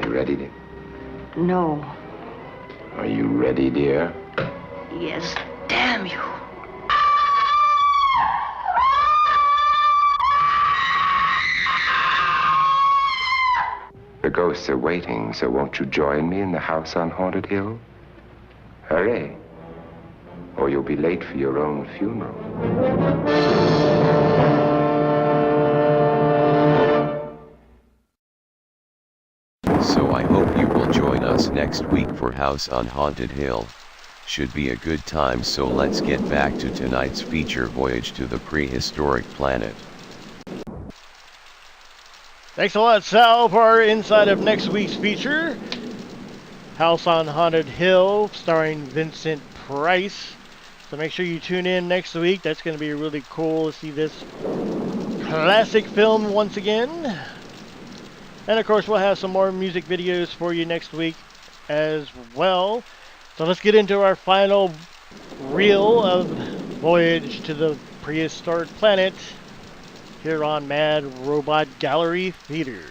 [SPEAKER 20] Ready, dear?
[SPEAKER 18] No.
[SPEAKER 20] Are you ready, dear?
[SPEAKER 18] Yes, damn you.
[SPEAKER 20] The ghosts are waiting, so won't you join me in the house on Haunted Hill? Hurry, or you'll be late for your own funeral.
[SPEAKER 14] So I hope you will join us next week for House on Haunted Hill. Should be a good time, so let's get back to tonight's feature, Voyage to the Prehistoric Planet.
[SPEAKER 1] Thanks a lot, Sal, for our insight of next week's feature, House on Haunted Hill, starring Vincent Price. So make sure you tune in next week. That's going to be really cool to see this classic film once again. And of course, we'll have some more music videos for you next week as well. So let's get into our final reel of Voyage to the Prehistoric Planet here on Mad Robot Gallery Theater.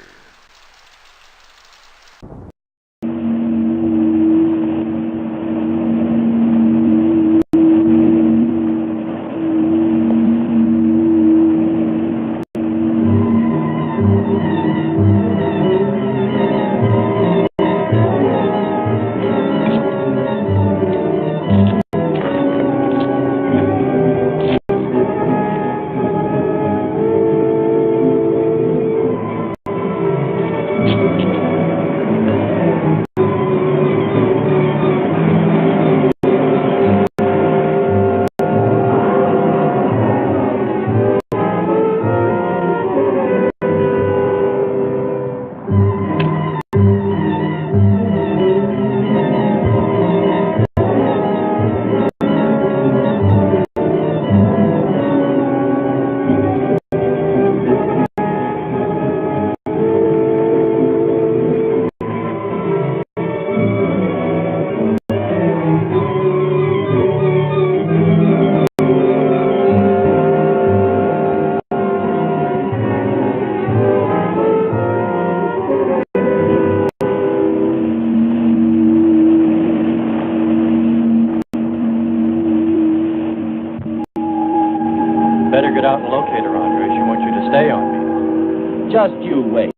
[SPEAKER 6] get out and locate her, Andre. She wants you to stay on me.
[SPEAKER 15] Just you wait.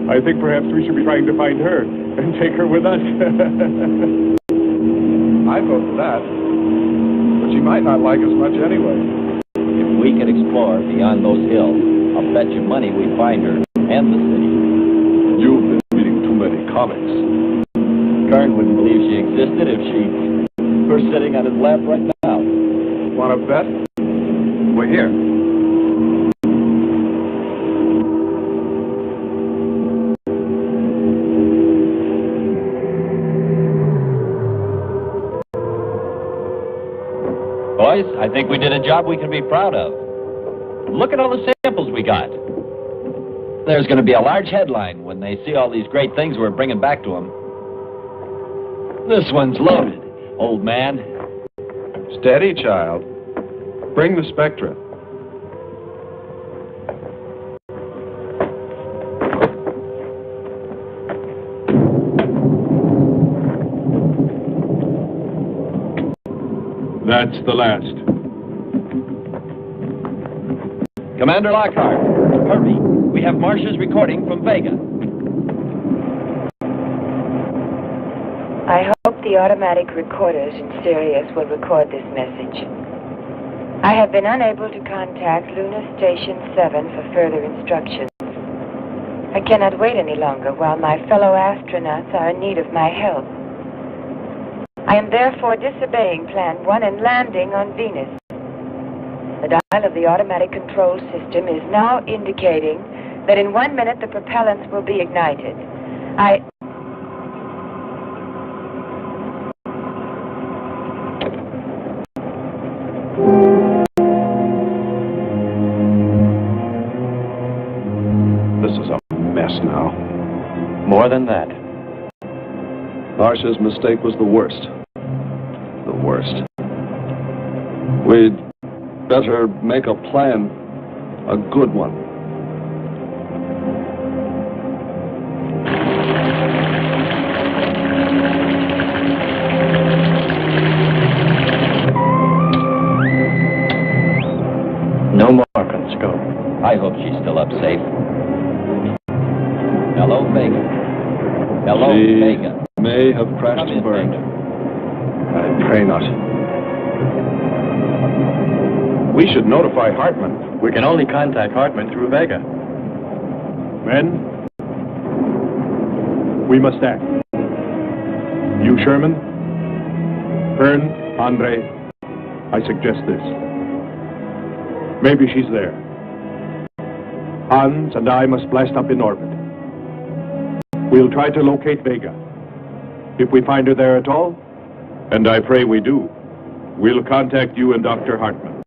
[SPEAKER 5] I think perhaps we should be trying to find her and take her with us.
[SPEAKER 7] I'd vote for that. But she might not like us much anyway.
[SPEAKER 15] If we can explore beyond those hills, I'll bet you money we find her and the city.
[SPEAKER 7] You've been reading too many comics.
[SPEAKER 15] Kern wouldn't believe she existed if she were sitting on his lap right now.
[SPEAKER 7] Want to bet? We're here.
[SPEAKER 15] Boys, I think we did a job we can be proud of. Look at all the samples we got. There's going to be a large headline when they see all these great things we're bringing back to them. This one's loaded, old man.
[SPEAKER 7] Steady, child. Bring the spectra.
[SPEAKER 5] That's the last.
[SPEAKER 15] Commander Lockhart, hurry. We have Marcia's recording from Vega.
[SPEAKER 8] I hope the automatic recorders in Sirius will record this message. I have been unable to contact Lunar Station 7 for further instructions. I cannot wait any longer while my fellow astronauts are in need of my help. I am therefore disobeying Plan 1 and landing on Venus. The dial of the automatic control system is now indicating that in 1 minute the propellants will be ignited.
[SPEAKER 7] This is a mess now.
[SPEAKER 6] More than that.
[SPEAKER 7] Marcia's mistake was the worst. The worst. We'd better make a plan. A good one.
[SPEAKER 6] No more can scope.
[SPEAKER 15] I hope she's still up safe. Hello, Vega. Hello,
[SPEAKER 7] She
[SPEAKER 15] Vega.
[SPEAKER 7] may have crashed
[SPEAKER 15] Come
[SPEAKER 7] and
[SPEAKER 15] in,
[SPEAKER 7] burned.
[SPEAKER 15] Vega.
[SPEAKER 7] I pray not.
[SPEAKER 9] We should notify Hartman.
[SPEAKER 6] We can only contact Hartman through Vega.
[SPEAKER 5] Men, we must act. You, Sherman, Kern, Andre, I suggest this. Maybe she's there. Hans and I must blast up in orbit. We'll try to locate Vega. If we find her there at all, and I pray we do, we'll contact you and Dr. Hartman.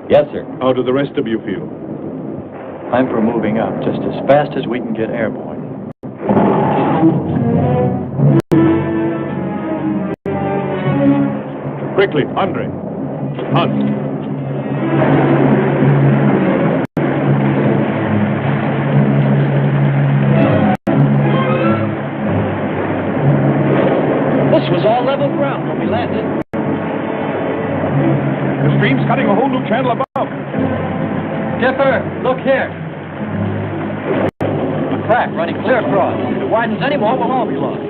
[SPEAKER 15] Yes, sir.
[SPEAKER 5] How do the rest of you feel?
[SPEAKER 6] I'm for moving up just as fast as we can get airborne.
[SPEAKER 5] Quickly, Andre. Hans.
[SPEAKER 15] This was all level ground when we landed.
[SPEAKER 5] The stream's cutting a whole new channel above.
[SPEAKER 15] Dipper, look here. A crack running clear across. If it widens any more, we'll all be lost.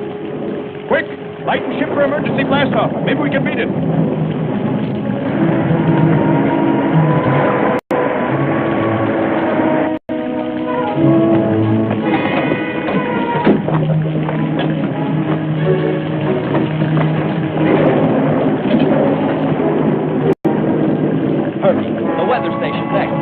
[SPEAKER 5] Quick! Lighten ship for emergency blast-off. Maybe we can beat it.
[SPEAKER 15] Hurry, the weather station next.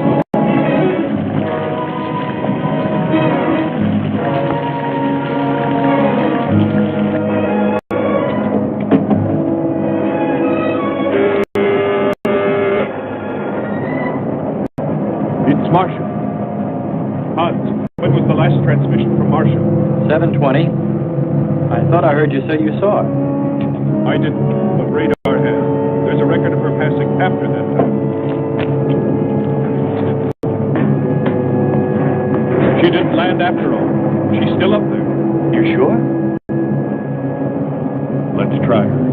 [SPEAKER 5] It's Marcia. Hans, when was the last transmission from Marcia?
[SPEAKER 6] 7:20. I thought I heard you say you saw it.
[SPEAKER 5] I didn't, but radar has. There's a record of her passing after that time. She didn't land after all. She's still up there.
[SPEAKER 6] You sure?
[SPEAKER 5] Let's try her.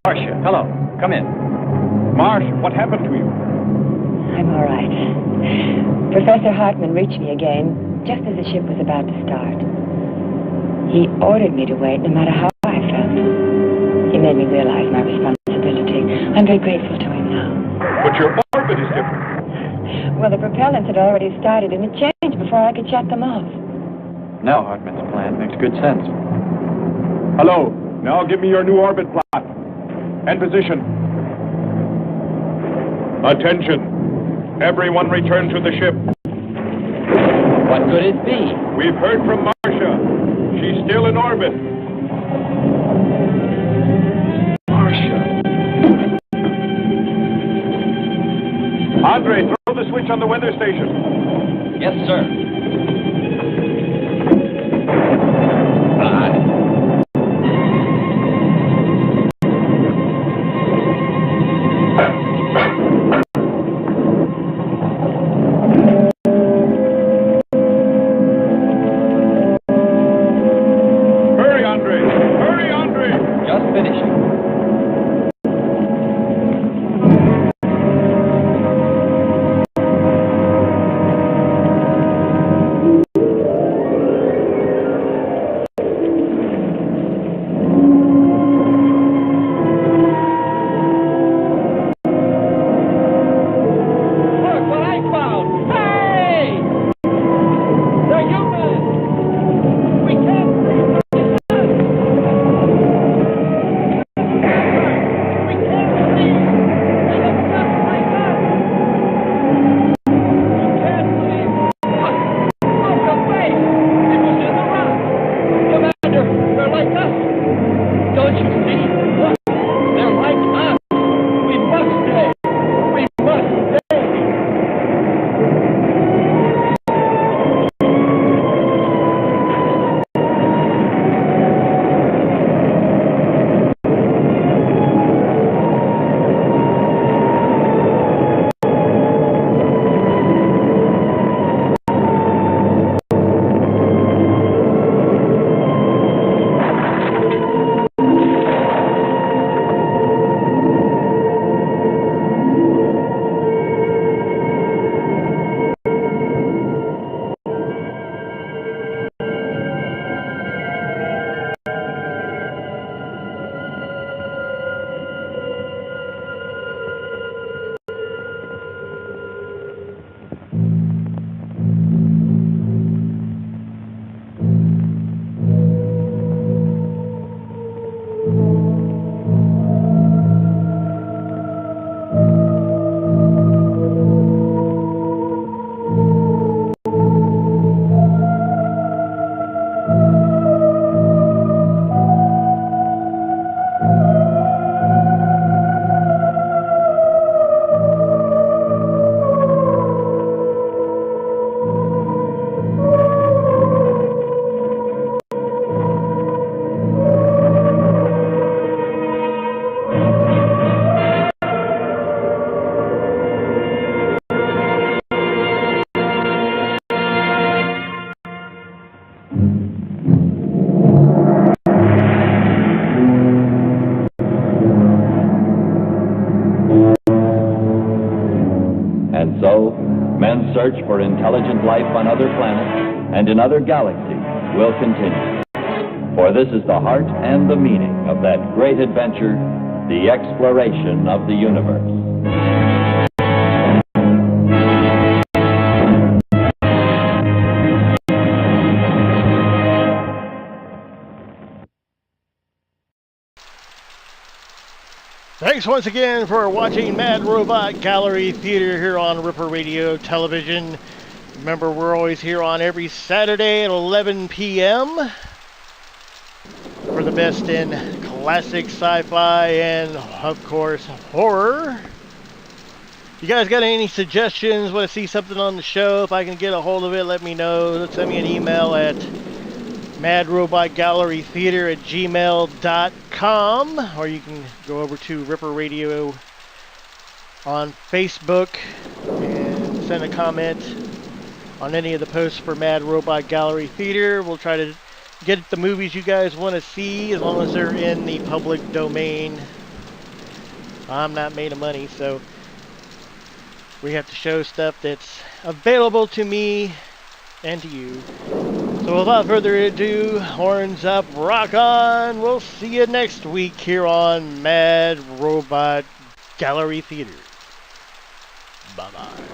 [SPEAKER 6] Marcia, hello. Come in. Marcia, what happened to you?
[SPEAKER 8] I'm all right. Professor Hartman reached me again just as the ship was about to start. He ordered me to wait no matter how I felt. He made me realize my responsibility. I'm very grateful to him now.
[SPEAKER 5] But your orbit is different.
[SPEAKER 8] Well, the propellants had already started, and it changed before I could shut them off.
[SPEAKER 6] Now Hartman's plan makes good sense.
[SPEAKER 5] Hello. Now give me your new orbit plot. And position. Attention. Everyone return to the ship.
[SPEAKER 15] What could it be?
[SPEAKER 5] We've heard from Marcia. She's still in orbit.
[SPEAKER 15] Marcia.
[SPEAKER 5] Andre, throw the switch on the weather station.
[SPEAKER 15] Yes, sir.
[SPEAKER 2] Men's search for intelligent life on other planets and in other galaxies will continue. For this is the heart and the meaning of that great adventure, the exploration of the universe.
[SPEAKER 1] Thanks once again for watching Mad Robot Gallery Theater here on Ripper Radio Television. Remember, we're always here on every Saturday at 11 p.m. for the best in classic sci-fi and, of course, horror. You guys got any suggestions? Want to see something on the show? If I can get a hold of it, let me know. Send me an email at madrobotgallerytheater@gmail.com, or you can go over to Ripper Radio on Facebook and send a comment on any of the posts for Mad Robot Gallery Theater. We'll try to get the movies you guys want to see as long as they're in the public domain. I'm not made of money, so we have to show stuff that's available to me and to you. So without further ado, horns up, rock on. We'll see you next week here on Mad Robot Gallery Theater. Bye-bye.